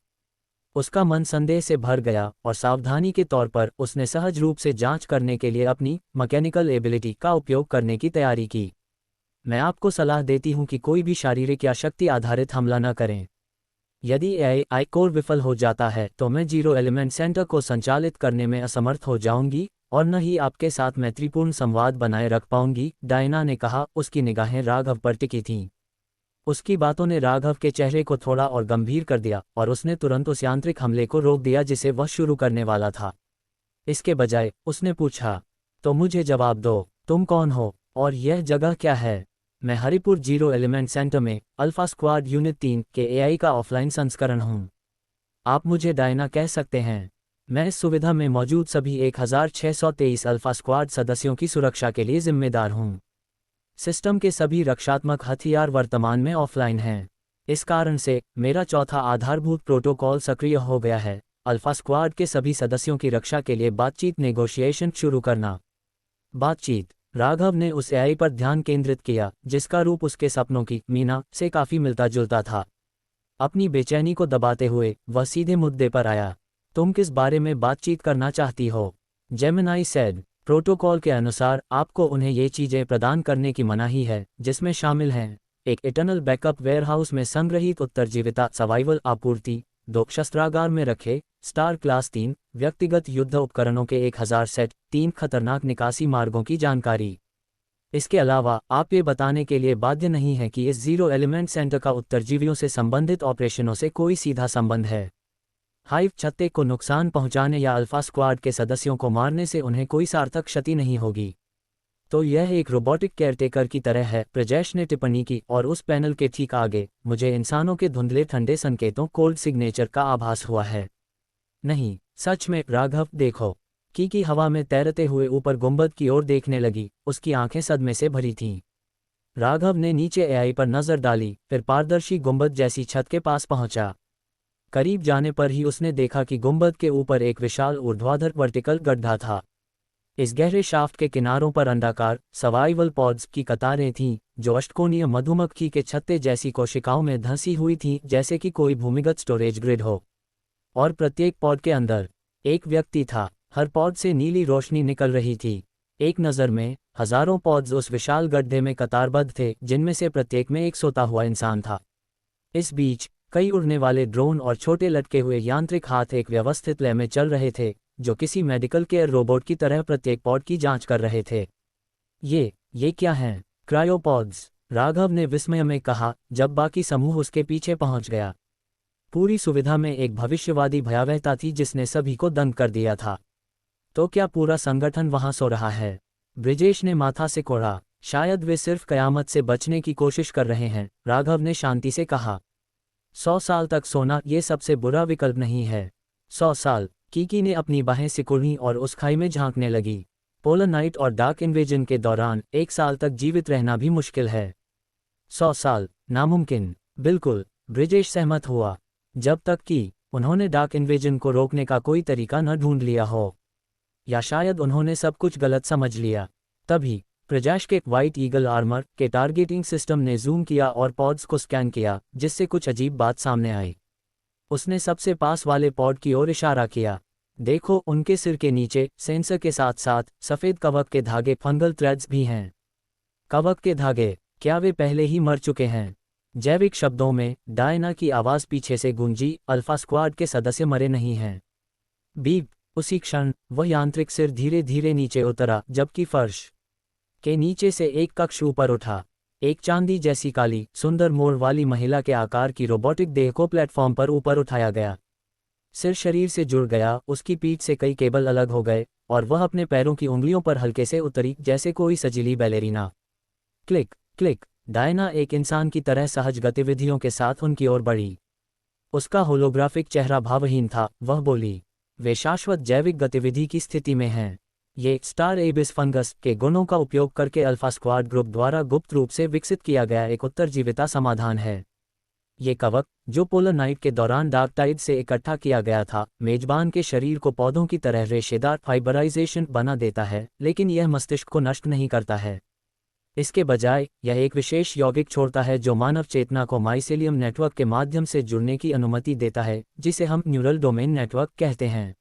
उसका मन संदेह से भर गया और सावधानी के तौर पर उसने सहज रूप से जांच करने के लिए अपनी मैकेनिकल एबिलिटी का उपयोग करने की तैयारी की। मैं आपको सलाह देती हूं कि कोई भी शारीरिक या शक्ति आधारित हमला न करें। यदि एआई कोर विफल हो जाता है तो मैं जीरो एलिमेंट सेंटर को संचालित करने में असमर्थ हो जाऊंगी और न ही आपके साथ मैत्रीपूर्ण संवाद बनाए रख पाऊंगी, डायना ने कहा। उसकी निगाहें राघव पर टिकी थीं। उसकी बातों ने राघव के चेहरे को थोड़ा और गंभीर कर दिया और उसने तुरंत उस यांत्रिक हमले को रोक दिया जिसे वह शुरू करने वाला था। इसके बजाय उसने पूछा, तो मुझे जवाब दो, तुम कौन हो और यह जगह क्या है? मैं हरिपुर जीरो एलिमेंट सेंटर में अल्फा स्क्वाड यूनिट 3 के एआई का ऑफलाइन संस्करण हूँ। आप मुझे डायना कह सकते हैं। मैं इस सुविधा में मौजूद सभी 1623 अल्फा स्क्वाड सदस्यों की सुरक्षा के लिए जिम्मेदार हूँ। सिस्टम के सभी रक्षात्मक हथियार वर्तमान में ऑफलाइन हैं। इस कारण से मेरा चौथा आधारभूत प्रोटोकॉल सक्रिय हो गया है, अल्फा स्क्वाड के सभी सदस्यों की रक्षा के लिए बातचीत नेगोशिएशन शुरू करना। बातचीत। राघव ने उस एआई पर ध्यान केंद्रित किया जिसका रूप उसके सपनों की मीना से काफी मिलता जुलता था। अपनी बेचैनी को दबाते हुए वह सीधे मुद्दे पर आया। तुम किस बारे में बातचीत करना चाहती हो? Gemini said. प्रोटोकॉल के अनुसार आपको उन्हें ये चीजें प्रदान करने की मनाही है, जिसमें शामिल हैं एक इटर्नल बैकअप वेयरहाउस में संग्रहीत उत्तरजीविता सर्वाइवल आपूर्ति, 2 शस्त्रागार में रखे स्टार क्लास 3 व्यक्तिगत युद्ध उपकरणों के 1000 सेट, 3 खतरनाक निकासी मार्गों की जानकारी। इसके अलावा आप ये बताने के लिए बाध्य नहीं हैं कि इस जीरो एलिमेंट सेंटर का उत्तरजीवियों से संबंधित ऑपरेशनों से कोई सीधा संबंध है। हाइव छत्ते को नुकसान पहुंचाने या अल्फा स्क्वाड के सदस्यों को मारने से उन्हें कोई सार्थक क्षति नहीं होगी। तो यह एक रोबोटिक केयरटेकर की तरह है, प्रजेश ने टिप्पणी की। और उस पैनल के ठीक आगे मुझे इंसानों के धुंधले ठंडे संकेतों कोल्ड सिग्नेचर का आभास हुआ है। नहीं, सच में राघव, देखो। कीकी हवा में तैरते हुए ऊपर गुंबद की ओर देखने लगी। उसकी आंखें सदमे से भरी थीं। राघव ने नीचे एआई पर नजर डाली, फिर पारदर्शी गुंबद जैसी छत के पास पहुंचा। करीब जाने पर ही उसने देखा कि गुंबद के ऊपर एक विशाल ऊर्ध्वाधर वर्टिकल गड्ढा था। इस गहरे शाफ्ट के किनारों पर अंडाकार सर्वाइवल पॉड्स की कतारें थीं, जो अष्टकोणीय मधुमक्खी के छत्ते जैसी कोशिकाओं में धंसी हुई थीं, जैसे कि कोई भूमिगत स्टोरेज ग्रिड हो। और प्रत्येक पॉड के अंदर एक व्यक्ति था। हर पॉड से नीली रोशनी निकल रही थी। एक नज़र में हजारों पॉड्स उस विशाल गड्ढे में कतारबद्ध थे, जिनमें से प्रत्येक में एक सोता हुआ इंसान था। इस बीच कई उड़ने वाले ड्रोन और छोटे लटके हुए यांत्रिक हाथ एक व्यवस्थित लय में चल रहे थे, जो किसी मेडिकल केयर रोबोट की तरह प्रत्येक पॉड की जांच कर रहे थे। ये क्या हैं? क्रायोपॉड्स, राघव ने विस्मय में कहा जब बाकी समूह उसके पीछे पहुंच गया। पूरी सुविधा में एक भविष्यवादी भयावहता थी जिसने सभी को दंग कर दिया था। तो क्या पूरा संगठन वहां सो रहा है? ब्रिजेश ने माथा से कोड़ा। शायद वे सिर्फ कयामत से बचने की कोशिश कर रहे हैं, राघव ने शांति से कहा। 100 साल तक सोना ये सबसे बुरा विकल्प नहीं है। 100 साल। कीकी ने अपनी बाहें सिकुड़ीं और उस खाई में झांकने लगी। पोलर नाइट और डार्क इन्वेजन के दौरान 1 साल तक जीवित रहना भी मुश्किल है। 100 साल नामुमकिन। बिल्कुल, ब्रिजेश सहमत हुआ। जब तक कि उन्होंने डार्क इन्वेजन को रोकने का कोई तरीका न ढूंढ लिया हो, या शायद उन्होंने सब कुछ गलत समझ लिया। तभी प्रजाश के व्हाइट ईगल आर्मर के टारगेटिंग सिस्टम ने जूम किया और पॉड्स को स्कैन किया, जिससे कुछ अजीब बात सामने आई। उसने सबसे पास वाले पॉड की ओर इशारा किया। देखो, उनके सिर के नीचे सेंसर के साथ साथ सफ़ेद कवक के धागे फंगल थ्रेड्स भी हैं। कवक के धागे, क्या वे पहले ही मर चुके हैं? जैविक शब्दों में डायना की आवाज़ पीछे से गूंजी, अल्फा स्क्वाड के सदस्य मरे नहीं हैं। बीप। उसी क्षण वह यांत्रिक सिर धीरे धीरे नीचे उतरा, जबकि फर्श के नीचे से एक कक्ष ऊपर उठा। एक चांदी जैसी काली सुंदर मोड़ वाली महिला के आकार की रोबोटिक देह को प्लेटफॉर्म पर ऊपर उठाया गया। सिर शरीर से जुड़ गया, उसकी पीठ से कई केबल अलग हो गए और वह अपने पैरों की उंगलियों पर हल्के से उतरी, जैसे कोई सजीली बैलेरिना। Click click. डायना एक इंसान की तरह सहज गतिविधियों के साथ उनकी ओर बढ़ी। उसका होलोग्राफिक चेहरा भावहीन था। वह बोली, वे शाश्वत जैविक गतिविधि की स्थिति में हैं। ये स्टार एबिस फंगस के गुणों का उपयोग करके अल्फा स्क्वाड ग्रुप द्वारा गुप्त रूप से विकसित किया गया एक उत्तरजीविता समाधान है। ये कवक, जो पोलर नाइट के दौरान डार्क टाइड से इकट्ठा किया गया था, मेजबान के शरीर को पौधों की तरह रेशेदार फाइबराइजेशन बना देता है, लेकिन यह मस्तिष्क को नष्ट नहीं करता है। इसके बजाय यह एक विशेष यौगिक छोड़ता है जो मानव चेतना को माइसेलियम नेटवर्क के माध्यम से जुड़ने की अनुमति देता है, जिसे हम न्यूरल डोमेन नेटवर्क कहते हैं।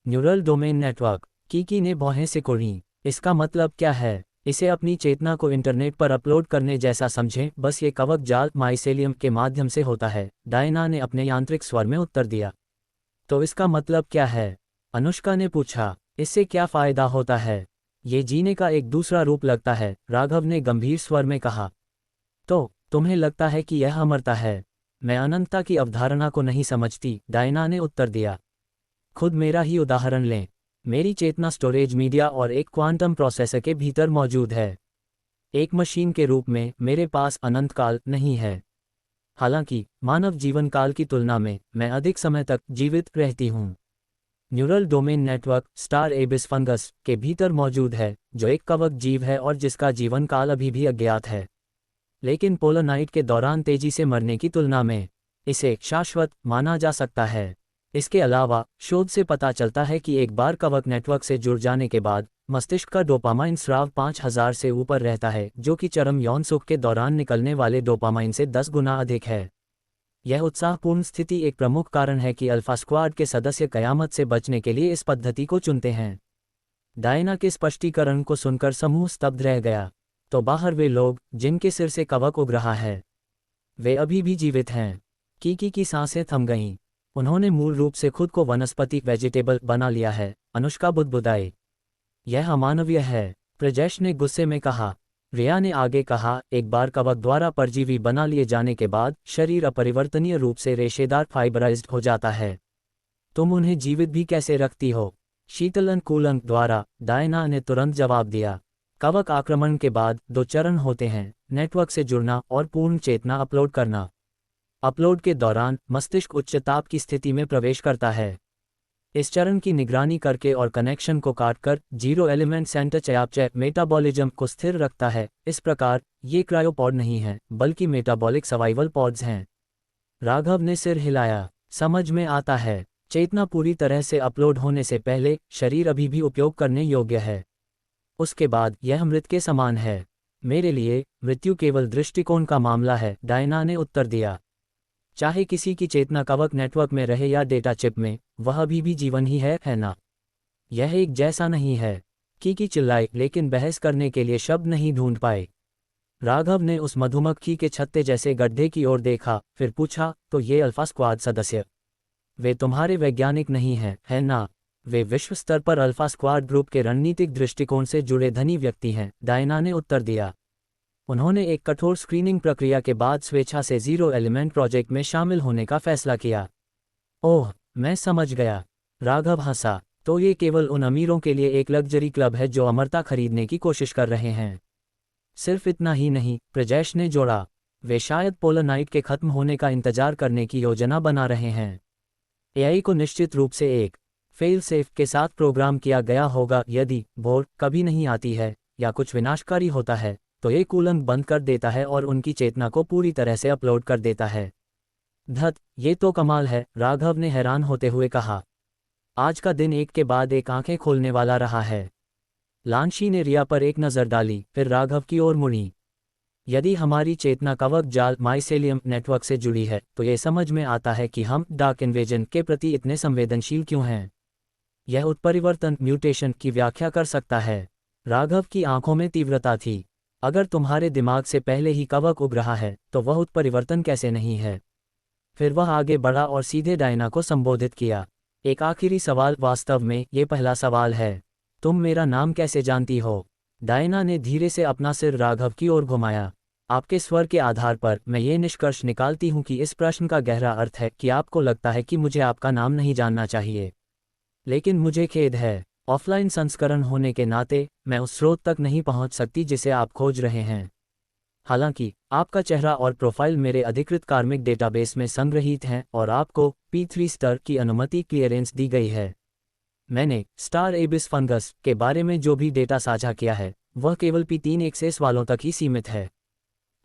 न्यूरल डोमेन नेटवर्क, कीकी ने भौहें सिकोड़ी। इसका मतलब क्या है? इसे अपनी चेतना को इंटरनेट पर अपलोड करने जैसा समझें। बस ये कवक जाल माइसेलियम के माध्यम से होता है, डायना ने अपने यांत्रिक स्वर में उत्तर दिया। तो इसका मतलब क्या है? अनुष्का ने पूछा। इससे क्या फ़ायदा होता है? ये जीने का एक दूसरा रूप लगता है, राघव ने गंभीर स्वर में कहा। तो तुम्हें लगता है कि यह अमरता है? मैं अनंतता की अवधारणा को नहीं समझती, डायना ने उत्तर दिया। खुद मेरा ही उदाहरण लें। मेरी चेतना स्टोरेज मीडिया और एक क्वांटम प्रोसेसर के भीतर मौजूद है। एक मशीन के रूप में मेरे पास अनंत काल नहीं है। हालांकि मानव जीवन काल की तुलना में मैं अधिक समय तक जीवित रहती हूँ। Neural domain network star एबिस fungus के भीतर मौजूद है, जो एक कवक जीव है और जिसका जीवन काल अभी भी अज्ञात है, लेकिन पोलर नाइट के दौरान तेजी से मरने की तुलना में इसे शाश्वत माना जा सकता है। इसके अलावा शोध से पता चलता है कि एक बार कवक नेटवर्क से जुड़ जाने के बाद मस्तिष्क का डोपामाइन स्राव 5000 से ऊपर रहता है, जो कि चरम यौन सुख के दौरान निकलने वाले डोपामाइन से 10 गुना अधिक है। यह उत्साहपूर्ण स्थिति एक प्रमुख कारण है कि अल्फा स्क्वाड के सदस्य कयामत से बचने के लिए इस पद्धति को चुनते हैं। डायना के स्पष्टीकरण को सुनकर समूह स्तब्ध रह गया। तो बाहर वे लोग जिनके सिर से कवक उग रहा है, वे अभी भी जीवित हैं। कीकी की सांसें थम गईं। उन्होंने मूल रूप से खुद को वनस्पति वेजिटेबल बना लिया है, अनुष्का बुदबुदाई। यह अमानवीय है, प्रजेश ने गुस्से में कहा। रिया ने आगे कहा, एक बार कवक द्वारा परजीवी बना लिए जाने के बाद शरीर अपरिवर्तनीय रूप से रेशेदार फाइबराइज्ड हो जाता है। तुम उन्हें जीवित भी कैसे रखती हो? शीतलन कूलन द्वारा, डायना ने तुरंत जवाब दिया। कवक आक्रमण के बाद 2 चरण होते हैं, नेटवर्क से जुड़ना और पूर्ण चेतना अपलोड करना। अपलोड के दौरान मस्तिष्क उच्च ताप की स्थिति में प्रवेश करता है। इस चरण की निगरानी करके और कनेक्शन को काटकर जीरो एलिमेंट सेंटर चयापचय मेटाबॉलिज्म को स्थिर रखता है। इस प्रकार ये क्रायोपॉड नहीं हैं, बल्कि मेटाबॉलिक सर्वाइवल पॉड्स हैं। राघव ने सिर हिलाया। समझ में आता है। चेतना पूरी तरह से अपलोड होने से पहले शरीर अभी भी उपयोग करने योग्य है। उसके बाद यह मृत के समान है। मेरे लिए मृत्यु केवल दृष्टिकोण का मामला है, डायना ने उत्तर दिया। चाहे किसी की चेतना कवक नेटवर्क में रहे या डेटा चिप में, वह अभी भी जीवन ही है ना? यह एक जैसा नहीं है। कीकी चिल्लाई, लेकिन बहस करने के लिए शब्द नहीं ढूंढ पाए। राघव ने उस मधुमक्खी के छत्ते जैसे गड्ढे की ओर देखा, फिर पूछा, तो ये अल्फा स्क्वाड सदस्य, वे तुम्हारे वैज्ञानिक नहीं हैं, है ना? वे विश्व स्तर पर अल्फा स्क्वाड ग्रुप के रणनीतिक दृष्टिकोण से जुड़े धनी व्यक्ति हैं, डायना ने उत्तर दिया। उन्होंने एक कठोर स्क्रीनिंग प्रक्रिया के बाद स्वेच्छा से जीरो एलिमेंट प्रोजेक्ट में शामिल होने का फैसला किया। ओह, मैं समझ गया। राघव हंसा। तो ये केवल उन अमीरों के लिए एक लग्जरी क्लब है जो अमरता खरीदने की कोशिश कर रहे हैं। सिर्फ इतना ही नहीं, प्रजेश ने जोड़ा, वे शायद पोलर नाइट के खत्म होने का इंतजार करने की योजना बना रहे हैं। एआई को निश्चित रूप से एक फेल सेफ के साथ प्रोग्राम किया गया होगा। यदि भोर कभी नहीं आती है या कुछ विनाशकारी होता है, तो ये कूलन बंद कर देता है और उनकी चेतना को पूरी तरह से अपलोड कर देता है। धत, ये तो कमाल है, राघव ने हैरान होते हुए कहा। आज का दिन एक के बाद एक आंखें खोलने वाला रहा है। लांशी ने रिया पर एक नज़र डाली, फिर राघव की ओर मुड़ी। यदि हमारी चेतना कवक जाल माइसेलियम नेटवर्क से जुड़ी है, तो ये समझ में आता है कि हम डार्क इन्वेजन के प्रति इतने संवेदनशील क्यों हैं। यह उत्परिवर्तन म्यूटेशन की व्याख्या कर सकता है। राघव की आंखों में तीव्रता थी। अगर तुम्हारे दिमाग से पहले ही कवक उग रहा है तो वह उत्परिवर्तन कैसे नहीं है? फिर वह आगे बढ़ा और सीधे डायना को संबोधित किया। एक आखिरी सवाल, वास्तव में ये पहला सवाल है। तुम मेरा नाम कैसे जानती हो? डायना ने धीरे से अपना सिर राघव की ओर घुमाया। आपके स्वर के आधार पर मैं ये निष्कर्ष निकालती हूँ कि इस प्रश्न का गहरा अर्थ है कि आपको लगता है कि मुझे आपका नाम नहीं जानना चाहिए। लेकिन मुझे खेद है, ऑफलाइन संस्करण होने के नाते मैं उस स्रोत तक नहीं पहुँच सकती जिसे आप खोज रहे हैं। हालांकि आपका चेहरा और प्रोफाइल मेरे अधिकृत कार्मिक डेटाबेस में संग्रहीत हैं और आपको P3 स्तर की अनुमति क्लियरेंस दी गई है। मैंने स्टार एबिस फंगस के बारे में जो भी डेटा साझा किया है वह केवल P3 एक्सेस वालों तक ही सीमित है।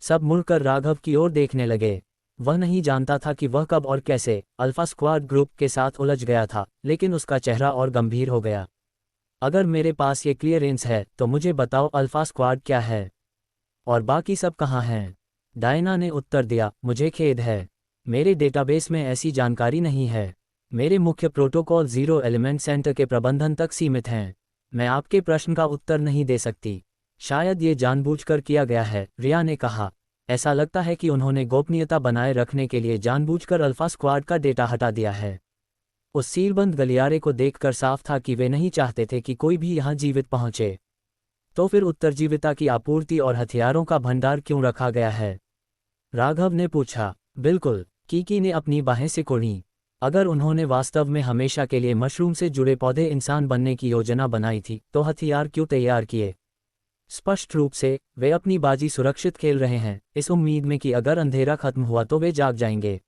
सब मुड़कर राघव की ओर देखने लगे। वह नहीं जानता था कि वह कब और कैसे अल्फा स्क्वाड ग्रुप के साथ उलझ गया था, लेकिन उसका चेहरा और गंभीर हो गया। अगर मेरे पास ये क्लियरेंस है तो मुझे बताओ अल्फा स्क्वाड क्या है और बाकी सब कहाँ हैं? डायना ने उत्तर दिया, मुझे खेद है, मेरे डेटाबेस में ऐसी जानकारी नहीं है। मेरे मुख्य प्रोटोकॉल जीरो एलिमेंट सेंटर के प्रबंधन तक सीमित हैं। मैं आपके प्रश्न का उत्तर नहीं दे सकती। शायद ये जानबूझकर किया गया है, रिया ने कहा। ऐसा लगता है कि उन्होंने गोपनीयता बनाए रखने के लिए जानबूझकर अल्फा स्क्वाड का डेटा हटा दिया है। उस सीलबंद गलियारे को देखकर साफ था कि वे नहीं चाहते थे कि कोई भी यहाँ जीवित पहुँचे। तो फिर उत्तरजीविता की आपूर्ति और हथियारों का भंडार क्यों रखा गया है? राघव ने पूछा। बिल्कुल, कीकी ने अपनी बाहें सिकुड़ी। अगर उन्होंने वास्तव में हमेशा के लिए मशरूम से जुड़े पौधे इंसान बनने की योजना बनाई थी तो हथियार क्यों तैयार किए? स्पष्ट रूप से वे अपनी बाजी सुरक्षित खेल रहे हैं, इस उम्मीद में कि अगर अंधेरा खत्म हुआ तो वे जाग जाएंगे।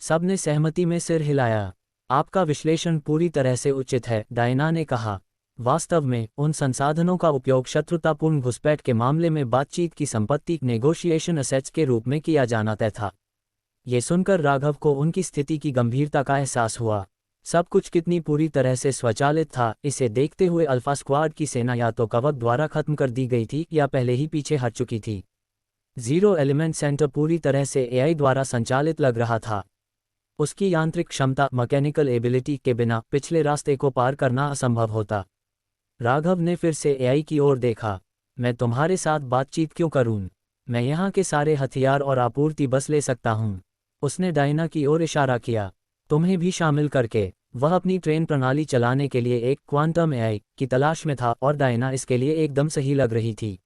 सबने सहमति में सिर हिलाया। आपका विश्लेषण पूरी तरह से उचित है, डायना ने कहा। वास्तव में उन संसाधनों का उपयोग शत्रुतापूर्ण घुसपैठ के मामले में बातचीत की संपत्ति नेगोशिएशन असेट्स के रूप में किया जाना तय था। ये सुनकर राघव को उनकी स्थिति की गंभीरता का एहसास हुआ। सब कुछ कितनी पूरी तरह से स्वचालित था। इसे देखते हुए अल्फा स्क्वाड की सेना या तो कवक द्वारा खत्म कर दी गई थी या पहले ही पीछे हट चुकी थी। जीरो एलिमेंट सेंटर पूरी तरह से AI द्वारा संचालित लग रहा था। उसकी यांत्रिक क्षमता मैकेनिकल एबिलिटी के बिना पिछले रास्ते को पार करना असंभव होता। राघव ने फिर से AI की ओर देखा। मैं तुम्हारे साथ बातचीत क्यों करूं? मैं यहाँ के सारे हथियार और आपूर्ति बस ले सकता हूँ। उसने डायना की ओर इशारा किया। तुम्हें भी शामिल करके। वह अपनी ट्रेन प्रणाली चलाने के लिए एक क्वांटम AI की तलाश में था और डायना इसके लिए एकदम सही लग रही थी।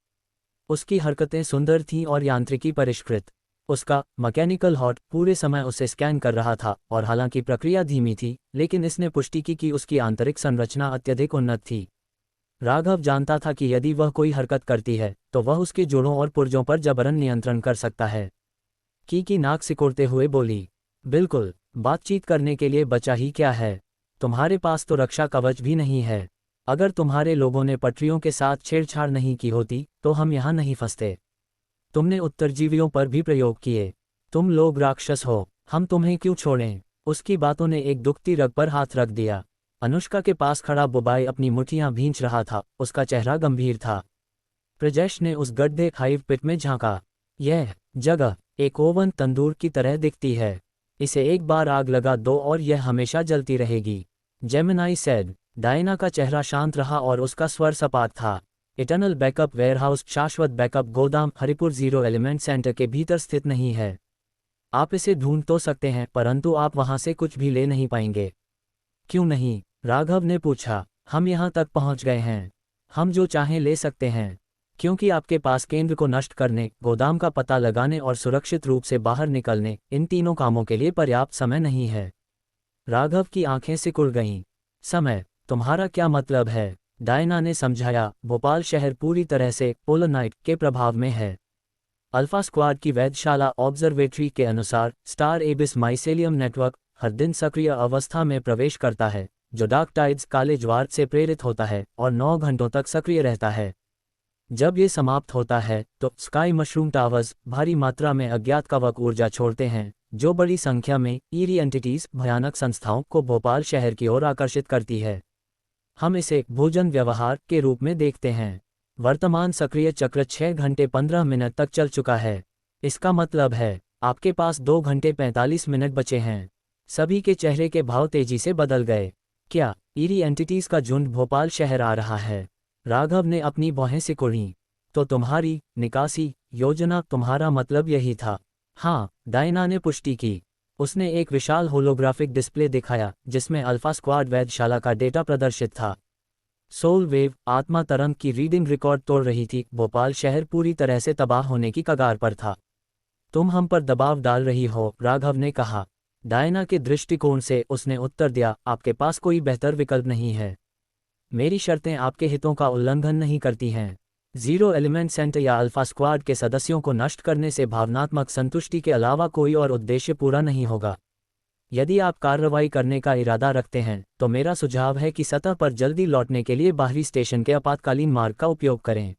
उसकी हरकतें सुंदर थीं और यांत्रिकी परिष्कृत। उसका मैकेनिकल हॉट पूरे समय उसे स्कैन कर रहा था और हालांकि प्रक्रिया धीमी थी, लेकिन इसने पुष्टि की कि उसकी आंतरिक संरचना अत्यधिक उन्नत थी। राघव जानता था कि यदि वह कोई हरकत करती है तो वह उसके जोड़ों और पुर्जों पर जबरन नियंत्रण कर सकता है। की नाक सिकोड़ते हुए बोली, बिल्कुल, बातचीत करने के लिए बचा ही क्या है? तुम्हारे पास तो रक्षा कवच भी नहीं है। अगर तुम्हारे लोगों ने पटरियों के साथ छेड़छाड़ नहीं की होती तो हम यहाँ नहीं फंसते। तुमने उत्तरजीवियों पर भी प्रयोग किए। तुम लोग राक्षस हो, हम तुम्हें क्यों छोड़ें? उसकी बातों ने एक दुखती रग पर हाथ रख दिया। अनुष्का के पास खड़ा बुबाई अपनी मुठ्ठियां भींच रहा था, उसका चेहरा गंभीर था। प्रजेश ने उस गड्ढे हाइव पिट में झांका। यह जगह एक ओवन तंदूर की तरह दिखती है। इसे एक बार आग लगा दो और यह हमेशा जलती रहेगी। Gemini said. डायना का चेहरा शांत रहा और उसका स्वर सपाट था। इटर्नल बैकअप वेयरहाउस, शाश्वत बैकअप गोदाम हरिपुर जीरो एलिमेंट सेंटर के भीतर स्थित नहीं है। आप इसे ढूंढ तो सकते हैं परंतु आप वहां से कुछ भी ले नहीं पाएंगे। क्यों नहीं? राघव ने पूछा। हम यहाँ तक पहुँच गए हैं। हम जो चाहें ले सकते हैं, क्योंकि आपके पास केंद्र को नष्ट करने, गोदाम का पता लगाने और सुरक्षित रूप से बाहर निकलने, इन तीनों कामों के लिए पर्याप्त समय नहीं है। राघव की आंखें सिकुड़ गईं। समय? तुम्हारा क्या मतलब है? डायना ने समझाया, भोपाल शहर पूरी तरह से पोलनाइट के प्रभाव में है। अल्फा स्क्वाड की वैधशाला ऑब्जर्वेटरी के अनुसार स्टार एबिस माइसेलियम नेटवर्क हर दिन सक्रिय अवस्था में प्रवेश करता है, जो डार्क टाइड्स काले ज्वार से प्रेरित होता है और 9 घंटों तक सक्रिय रहता है। जब ये समाप्त होता है तो स्काई मशरूम टावर्स भारी मात्रा में अज्ञात कवक ऊर्जा छोड़ते हैं, जो बड़ी संख्या में ईरी एंटिटीज भयानक संस्थाओं को भोपाल शहर की ओर आकर्षित करती है। हम इसे भोजन व्यवहार के रूप में देखते हैं। वर्तमान सक्रिय चक्र 6 घंटे 15 मिनट तक चल चुका है। इसका मतलब है आपके पास 2 घंटे 45 मिनट बचे हैं। सभी के चेहरे के भाव तेजी से बदल गए। क्या ईरी एंटिटीज का झुंड भोपाल शहर आ रहा है। राघव ने अपनी भौहें सिकुड़ी। तो तुम्हारी निकासी योजना, तुम्हारा मतलब यही था? हाँ, डायना ने पुष्टि की। उसने एक विशाल होलोग्राफिक डिस्प्ले दिखाया जिसमें अल्फा स्क्वाड वैधशाला का डेटा प्रदर्शित था। सोल वेव आत्मा तरंग की रीडिंग रिकॉर्ड तोड़ रही थी। भोपाल शहर पूरी तरह से तबाह होने की कगार पर था। तुम हम पर दबाव डाल रही हो, राघव ने कहा। डायना के दृष्टिकोण से उसने उत्तर दिया, आपके पास कोई बेहतर विकल्प नहीं है। मेरी शर्तें आपके हितों का उल्लंघन नहीं करती हैं। जीरो एलिमेंट सेंटर या अल्फा स्क्वाड के सदस्यों को नष्ट करने से भावनात्मक संतुष्टि के अलावा कोई और उद्देश्य पूरा नहीं होगा। यदि आप कार्रवाई करने का इरादा रखते हैं तो मेरा सुझाव है कि सतह पर जल्दी लौटने के लिए बाहरी स्टेशन के आपातकालीन मार्ग का उपयोग करें।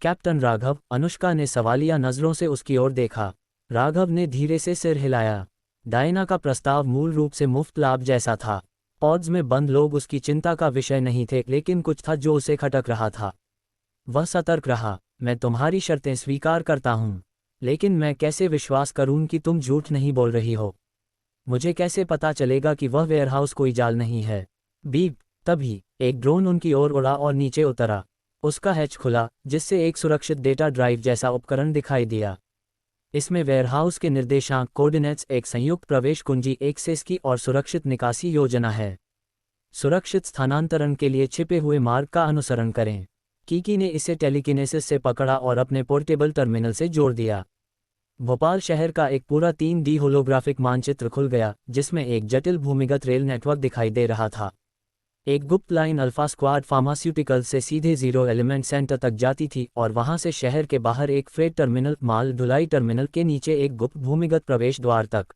कैप्टन राघव, अनुष्का ने सवालिया नज़रों से उसकी ओर देखा। राघव ने धीरे से सिर हिलाया। डायना का प्रस्ताव मूल रूप से मुफ्त लाभ जैसा था। पॉड्स में बंद लोग उसकी चिंता का विषय नहीं थे, लेकिन कुछ था जो उसे खटक रहा था। वह सतर्क रहा। मैं तुम्हारी शर्तें स्वीकार करता हूँ, लेकिन मैं कैसे विश्वास करूँ कि तुम झूठ नहीं बोल रही हो? मुझे कैसे पता चलेगा कि वह वेयरहाउस कोई जाल नहीं है? बीप। तभी एक ड्रोन उनकी ओर उड़ा और नीचे उतरा। उसका हैच खुला, जिससे एक सुरक्षित डेटा ड्राइव जैसा उपकरण दिखाई दिया। इसमें वेयरहाउस के निर्देशांक, कोऑर्डिनेट्स, एक संयुक्त प्रवेश कुंजी, एक्सेस की और सुरक्षित निकासी योजना है। सुरक्षित स्थानांतरण के लिए छिपे हुए मार्ग का अनुसरण करें। कीकी ने इसे टेलीकिनेसिस से पकड़ा और अपने पोर्टेबल टर्मिनल से जोड़ दिया। भोपाल शहर का एक पूरा 3D होलोग्राफिक मानचित्र खुल गया, जिसमें एक जटिल भूमिगत रेल नेटवर्क दिखाई दे रहा था। एक गुप्त लाइन अल्फा स्क्वाड फार्मास्यूटिकल से सीधे जीरो एलिमेंट सेंटर तक जाती थी और वहां से शहर के बाहर एक फ्रेट टर्मिनल, माल ढुलाई टर्मिनल के नीचे एक गुप्त भूमिगत प्रवेश द्वार तक।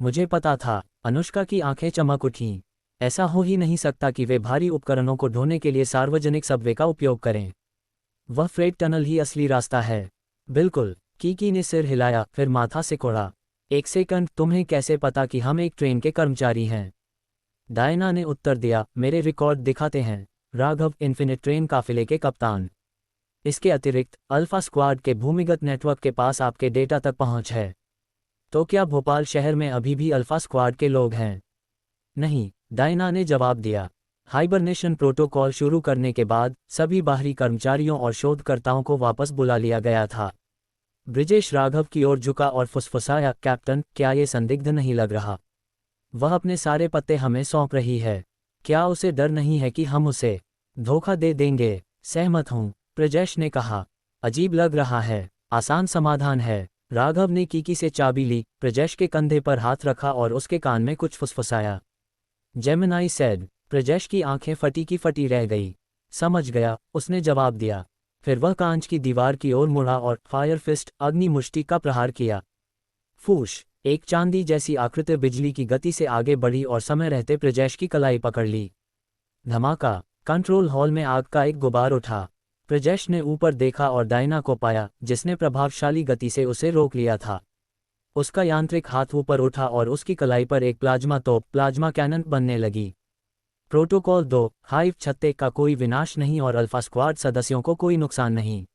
मुझे पता था। अनुष्का की आंखें चमक उठीं। ऐसा हो ही नहीं सकता कि वे भारी उपकरणों को ढोने के लिए सार्वजनिक सबवे का उपयोग करें। वह फ्रेट टनल ही असली रास्ता है। बिल्कुल। कीकी ने सिर हिलाया, फिर माथा सिकोड़ा। एक सेकंड, तुम्हें कैसे पता कि हम एक ट्रेन के कर्मचारी हैं? डायना ने उत्तर दिया, मेरे रिकॉर्ड दिखाते हैं। राघव, इन्फिनिट ट्रेन काफिले के कप्तान। इसके अतिरिक्त अल्फा स्क्वाड के भूमिगत नेटवर्क के पास आपके डेटा तक पहुंच है। तो क्या भोपाल शहर में अभी भी अल्फा स्क्वाड के लोग हैं? नहीं, डायना ने जवाब दिया। हाइबरनेशन प्रोटोकॉल शुरू करने के बाद सभी बाहरी कर्मचारियों और शोधकर्ताओं को वापस बुला लिया गया था। ब्रिजेश राघव की ओर झुका और फुसफुसाया, कैप्टन, क्या ये संदिग्ध नहीं लग रहा? वह अपने सारे पत्ते हमें सौंप रही है। क्या उसे डर नहीं है कि हम उसे धोखा दे देंगे? सहमत हूँ, ब्रिजेश ने कहा। अजीब लग रहा है। आसान समाधान है। राघव ने कीकी से चाबी ली, ब्रिजेश के कंधे पर हाथ रखा और उसके कान में कुछ फुसफुसाया। Gemini said. ब्रिजेश की आंखें फटी की फटी रह गई। समझ गया, उसने जवाब दिया। फिर वह कांच की दीवार की ओर मुड़ा और फायर फिस्ट, अग्नि मुष्टि का प्रहार किया। फूश। एक चांदी जैसी आकृति बिजली की गति से आगे बढ़ी और समय रहते ब्रिजेश की कलाई पकड़ ली। धमाका। कंट्रोल हॉल में आग का एक गुबार उठा। ब्रिजेश ने ऊपर देखा और डायना को पाया, जिसने प्रभावशाली गति से उसे रोक लिया था। उसका यांत्रिक हाथ ऊपर उठा और उसकी कलाई पर एक प्लाज्मा तोप, प्लाज्मा कैनन बनने लगी। प्रोटोकॉल 2, हाइव छत्ते का कोई विनाश नहीं और अल्फा स्क्वाड सदस्यों को कोई नुकसान नहीं।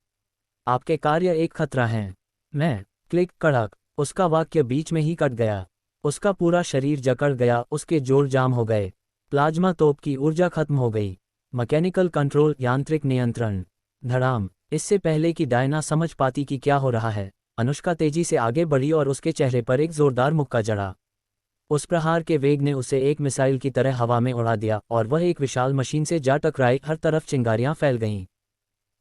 आपके कार्य एक खतरा हैं। मैं क्लिक कड़क। उसका वाक्य बीच में ही कट गया। उसका पूरा शरीर जकड़ गया, उसके जोड़ जाम हो गए। प्लाज्मा तोप की ऊर्जा खत्म हो गई। मैकेनिकल कंट्रोल, यांत्रिक नियंत्रण। धड़ाम। इससे पहले कि डायना समझ पाती कि क्या हो रहा है, अनुष्का तेजी से आगे बढ़ी और उसके चेहरे पर एक जोरदार मुक्का जड़ा। उस प्रहार के वेग ने उसे एक मिसाइल की तरह हवा में उड़ा दिया और वह एक विशाल मशीन से जा टकराई। हर तरफ चिंगारियां फैल गईं।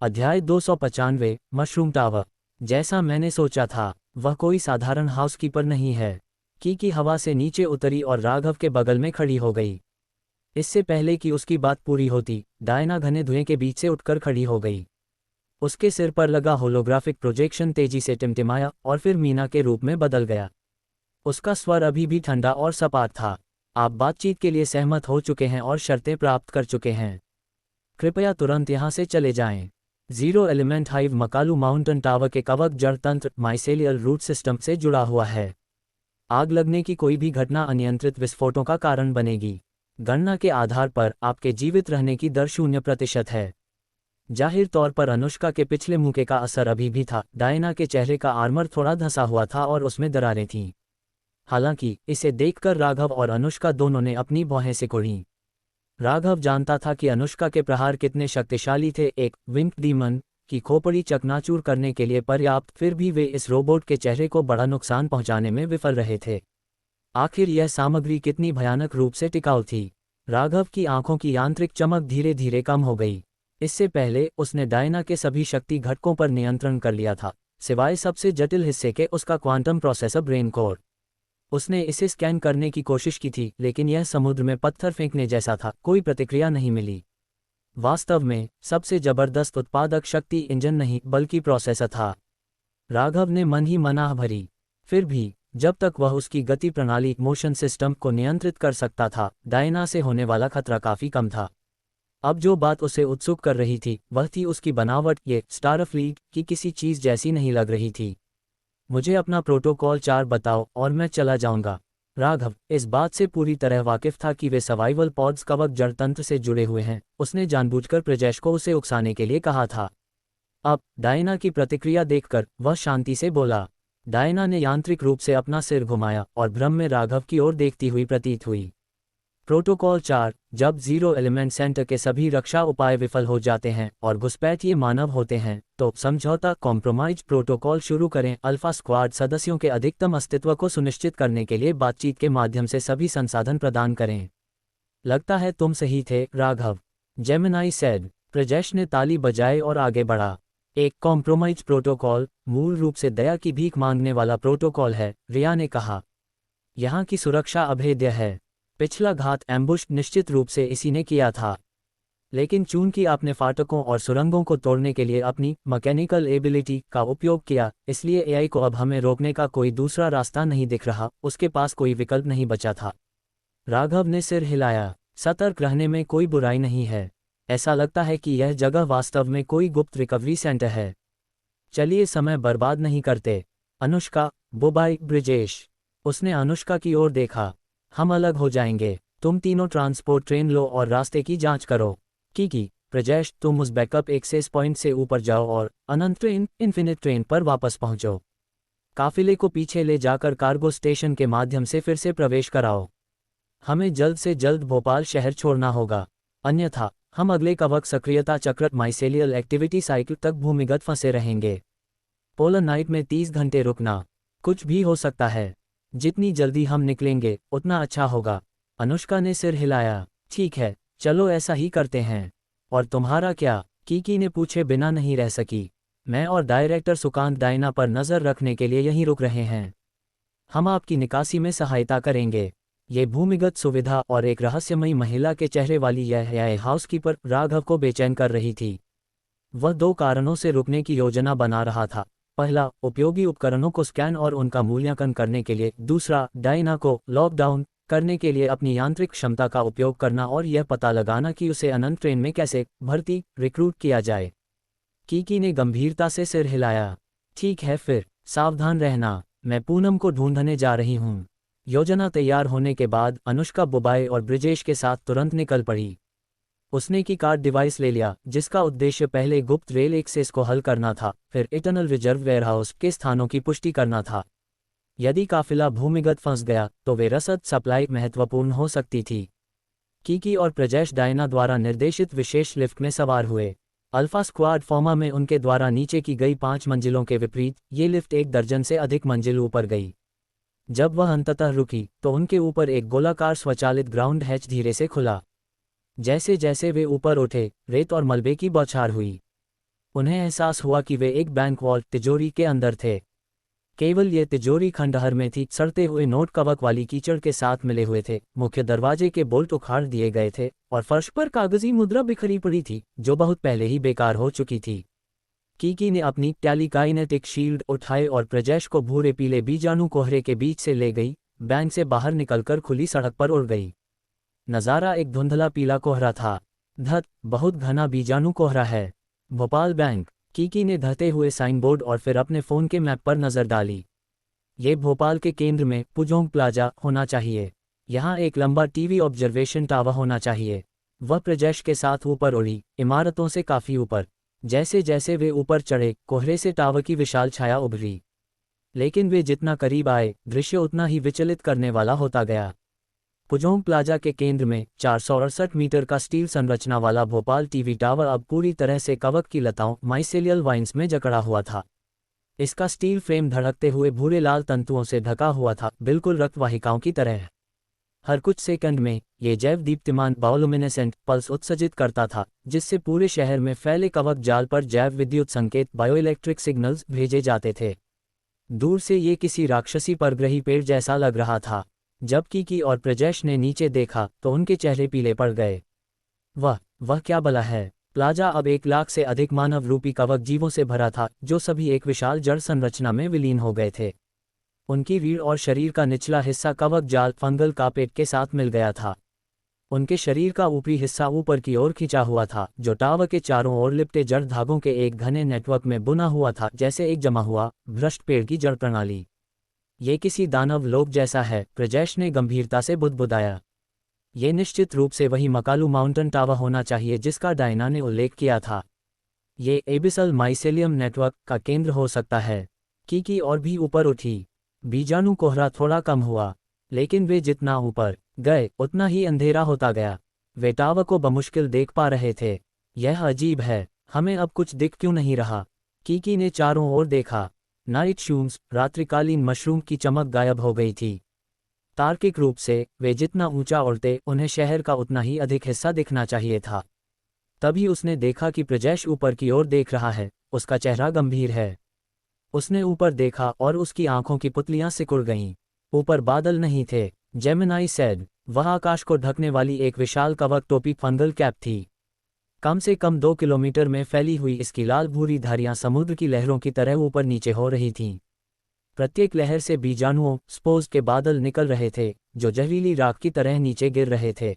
अध्याय 295, मशरूम टावर। जैसा मैंने सोचा था, वह कोई साधारण हाउसकीपर नहीं है। कीकी हवा से नीचे उतरी और राघव के बगल में खड़ी हो गई। इससे पहले कि उसकी बात पूरी होती, डायना घने धुएं के बीच से उठकर खड़ी हो गई। उसके सिर पर लगा होलोग्राफिक प्रोजेक्शन तेजी से टिमटिमाया और फिर मीना के रूप में बदल गया। उसका स्वर अभी भी ठंडा और सपाट था। आप बातचीत के लिए सहमत हो चुके हैं और शर्तें प्राप्त कर चुके हैं। कृपया तुरंत यहाँ से चले जाएं। Zero element hive Makalu mountain tower के कवक जड़ तंत्र, माइसेलियल रूट सिस्टम से जुड़ा हुआ है। आग लगने की कोई भी घटना अनियंत्रित विस्फोटों का कारण बनेगी। गणना के आधार पर आपके जीवित रहने की दर 0% है। जाहिर तौर पर अनुष्का के पिछले मुक्के का असर अभी भी था। डायना के चेहरे का आर्मर थोड़ा धंसा हुआ था और उसमें दरारें थीं। हालांकि इसे देखकर राघव और अनुष्का दोनों ने अपनी भौहें सिकोड़ीं। राघव जानता था कि अनुष्का के प्रहार कितने शक्तिशाली थे, एक विंग डीमन की खोपड़ी चकनाचूर करने के लिए पर्याप्त, फिर भी वे इस रोबोट के चेहरे को बड़ा नुकसान पहुंचाने में विफल रहे थे। आखिर यह सामग्री कितनी भयानक रूप से टिकाऊ थी। राघव की आंखों की यांत्रिक चमक धीरे धीरे कम हो गई। इससे पहले उसने डायना के सभी शक्ति घटकों पर नियंत्रण कर लिया था, सिवाय सबसे जटिल हिस्से के, उसका क्वांटम प्रोसेसर ब्रेन कोर। उसने इसे स्कैन करने की कोशिश की थी, लेकिन यह समुद्र में पत्थर फेंकने जैसा था, कोई प्रतिक्रिया नहीं मिली। वास्तव में सबसे जबरदस्त उत्पादक शक्ति इंजन नहीं बल्कि प्रोसेसर था। राघव ने मन ही मनाह भरी। फिर भी जब तक वह उसकी गति प्रणाली मोशन सिस्टम को नियंत्रित कर सकता था, डायना से होने वाला खतरा काफी कम था। अब जो बात उसे उत्सुक कर रही थी वह थी उसकी बनावट। ये स्टारफ्लीट की किसी चीज जैसी नहीं लग रही थी। मुझे अपना प्रोटोकॉल 4 बताओ और मैं चला जाऊंगा। राघव इस बात से पूरी तरह वाकिफ था कि वे सर्वाइवल पॉड्स कवक जड़ तंत्र से जुड़े हुए हैं। उसने जानबूझकर प्रजेश को उसे उकसाने के लिए कहा था। अब डायना की प्रतिक्रिया देखकर वह शांति से बोला। डायना ने यांत्रिक रूप से अपना सिर घुमाया और भ्रम में राघव की ओर देखती हुई प्रतीत हुई। प्रोटोकॉल 4, जब जीरो एलिमेंट सेंटर के सभी रक्षा उपाय विफल हो जाते हैं और घुसपैठिए मानव होते हैं, तो समझौता कॉम्प्रोमाइज प्रोटोकॉल शुरू करें। अल्फा स्क्वाड सदस्यों के अधिकतम अस्तित्व को सुनिश्चित करने के लिए बातचीत के माध्यम से सभी संसाधन प्रदान करें। लगता है तुम सही थे, राघव, जेमिनाई सेड। प्रजेश ने ताली बजाई और आगे बढ़ा। एक कॉम्प्रोमाइज प्रोटोकॉल मूल रूप से दया की भीख मांगने वाला प्रोटोकॉल है, रिया ने कहा। यहाँ की सुरक्षा अभेद्य है। पिछला घात एम्बुश निश्चित रूप से इसी ने किया था, लेकिन चूंकि आपने फाटकों और सुरंगों को तोड़ने के लिए अपनी मैकेनिकल एबिलिटी का उपयोग किया, इसलिए एआई को अब हमें रोकने का कोई दूसरा रास्ता नहीं दिख रहा। उसके पास कोई विकल्प नहीं बचा था। राघव ने सिर हिलाया। सतर्क रहने में कोई बुराई नहीं है। ऐसा लगता है कि यह जगह वास्तव में कोई गुप्त रिकवरी सेंटर है। चलिए समय बर्बाद नहीं करते। अनुष्का, बोबाई, ब्रिजेश। उसने अनुष्का की ओर देखा। हम अलग हो जाएंगे। तुम तीनों ट्रांसपोर्ट ट्रेन लो और रास्ते की जांच करो। कीकी, प्रजेश, तुम उस बैकअप एक्सेस पॉइंट से ऊपर जाओ और अनंत ट्रेन, इन्फिनिट ट्रेन पर वापस पहुंचो। काफिले को पीछे ले जाकर कार्गो स्टेशन के माध्यम से फिर से प्रवेश कराओ। हमें जल्द से जल्द भोपाल शहर छोड़ना होगा, अन्यथा हम अगले कवक सक्रियता चक्र माइसेलियल एक्टिविटी साइकिल तक भूमिगत फंसे रहेंगे। पोलर नाइट में 30 घंटे रुकना। कुछ भी हो सकता है। जितनी जल्दी हम निकलेंगे उतना अच्छा होगा। अनुष्का ने सिर हिलाया। ठीक है, चलो ऐसा ही करते हैं। और तुम्हारा क्या? कीकी ने पूछे बिना नहीं रह सकी। मैं और डायरेक्टर सुकांत डायना पर नज़र रखने के लिए यहीं रुक रहे हैं। हम आपकी निकासी में सहायता करेंगे। ये भूमिगत सुविधा और एक रहस्यमयी महिला के चेहरे वाली यह हाउसकीपर राघव को बेचैन कर रही थी। वह 2 कारणों से रुकने की योजना बना रहा था। पहला, उपयोगी उपकरणों को स्कैन और उनका मूल्यांकन करने के लिए। दूसरा, डायना को लॉकडाउन करने के लिए अपनी यांत्रिक क्षमता का उपयोग करना और यह पता लगाना कि उसे अनंत ट्रेन में कैसे रिक्रूट किया जाए। कीकी ने गंभीरता से सिर हिलाया। ठीक है, फिर सावधान रहना। मैं पूनम को ढूंढने जा रही हूँ। योजना तैयार होने के बाद अनुष्का बोबाई और ब्रिजेश के साथ तुरंत निकल पड़ी। उसने की कार्ड डिवाइस ले लिया, जिसका उद्देश्य पहले गुप्त रेल एक्सेस को हल करना था, फिर इटर्नल रिजर्व वेयरहाउस के स्थानों की पुष्टि करना था। यदि काफिला भूमिगत फंस गया तो वे रसद सप्लाई महत्वपूर्ण हो सकती थी। कीकी और प्रजेश डायना द्वारा निर्देशित विशेष लिफ्ट में सवार हुए। अल्फा स्क्वाड फॉर्मा में उनके द्वारा नीचे की गई 5 मंजिलों के विपरीत ये लिफ्ट 1 दर्जन से अधिक मंजिल ऊपर गई। जब वह अंततः रुकी तो उनके ऊपर एक गोलाकार स्वचालित ग्राउंड हैच धीरे से खुला। जैसे जैसे वे ऊपर उठे, रेत और मलबे की बौछार हुई। उन्हें एहसास हुआ कि वे एक बैंक वॉल्ट तिजोरी के अंदर थे। केवल ये तिजोरी खंडहर में थी, सड़ते हुए नोट कवक वाली कीचड़ के साथ मिले हुए थे। मुख्य दरवाजे के बोल्ट उखाड़ दिए गए थे और फर्श पर कागजी मुद्रा बिखरी पड़ी थी, जो बहुत पहले ही बेकार हो चुकी थी। कीकी ने अपनी टेलीकाइनेटिक शील्ड उठाए और प्रजेश को भूरे पीले बीजाणु कोहरे के बीच से ले गई। बैंक से बाहर निकलकर खुली सड़क पर उड़ गई। नज़ारा एक धुंधला पीला कोहरा था। धत, बहुत घना बीजाणु कोहरा है। भोपाल बैंक। कीकी ने धते हुए साइन बोर्ड और फिर अपने फ़ोन के मैप पर नज़र डाली। ये भोपाल के केंद्र में पुजोंग प्लाजा होना चाहिए। यहाँ एक लंबा टीवी ऑब्जर्वेशन टावर होना चाहिए। वह प्रजेश के साथ ऊपर उड़ी, इमारतों से काफ़ी ऊपर। जैसे जैसे वे ऊपर चढ़े, कोहरे से टावर की विशाल छाया उभरी। लेकिन वे जितना करीब आए, दृश्य उतना ही विचलित करने वाला होता गया। पुजोंग प्लाजा के केंद्र में 468 मीटर का स्टील संरचना वाला भोपाल टीवी टावर अब पूरी तरह से कवक की लताओं माइसेलियल वाइन्स में जकड़ा हुआ था। इसका स्टील फ्रेम धड़कते हुए भूरे लाल तंतुओं से ढका हुआ था, बिल्कुल रक्तवाहिकाओं की तरह। हर कुछ सेकंड में ये जैव दीप्तिमान बायोलुमिनेसेंट पल्स उत्सर्जित करता था, जिससे पूरे शहर में फैले कवक जाल पर जैव विद्युत संकेत बायोइलेक्ट्रिक सिग्नल्स भेजे जाते थे। दूर से ये किसी राक्षसी परग्रही पेड़ जैसा लग रहा था। जब कीकी और प्रजेश ने नीचे देखा तो उनके चेहरे पीले पड़ गए। वह क्या बला है? प्लाजा अब 1 लाख से अधिक मानव रूपी कवक जीवों से भरा था, जो सभी एक विशाल जड़ संरचना में विलीन हो गए थे। उनकी रीढ़ और शरीर का निचला हिस्सा कवक जाल फंगल कार्पेट के साथ मिल गया था। उनके शरीर का ऊपरी हिस्सा ऊपर की ओर खिंचा हुआ था, जो टावर के चारों ओर लिपटे जड़ धागों के एक घने नेटवर्क में बुना हुआ था, जैसे एक जमा हुआ भ्रष्ट पेड़ की जड़ प्रणाली। ये किसी दानव लोक जैसा है, प्रजेश ने गंभीरता से बुदबुदाया। ये निश्चित रूप से वही मकालू माउंटेन टावर होना चाहिए जिसका डायना ने उल्लेख किया था। ये एबिसल माइसेलियम नेटवर्क का केंद्र हो सकता है। कीकी और भी ऊपर उठी। बीजाणु कोहरा थोड़ा कम हुआ, लेकिन वे जितना ऊपर गए उतना ही अंधेरा होता गया। वे टावर को बमुश्किल देख पा रहे थे। यह अजीब है, हमें अब कुछ दिख क्यों नहीं रहा? कीकी ने चारों ओर देखा। नाइट शूम्स, रात्रिकालीन मशरूम की चमक गायब हो गई थी। तार्किक रूप से वे जितना ऊंचा उड़ते उन्हें शहर का उतना ही अधिक हिस्सा दिखना चाहिए था। तभी उसने देखा कि प्रजेश ऊपर की ओर देख रहा है। उसका चेहरा गंभीर है। उसने ऊपर देखा और उसकी आंखों की पुतलियां सिकुड़ गईं। ऊपर बादल नहीं थे, जेमिनाई सेड। वह आकाश को ढकने वाली एक विशाल कवक टोपी फंगल कैप थी। कम से कम 2 किलोमीटर में फैली हुई इसकी लाल भूरी धारियां समुद्र की लहरों की तरह ऊपर नीचे हो रही थीं। प्रत्येक लहर से बीजाणुओं स्पोज के बादल निकल रहे थे, जो जहरीली राख की तरह नीचे गिर रहे थे।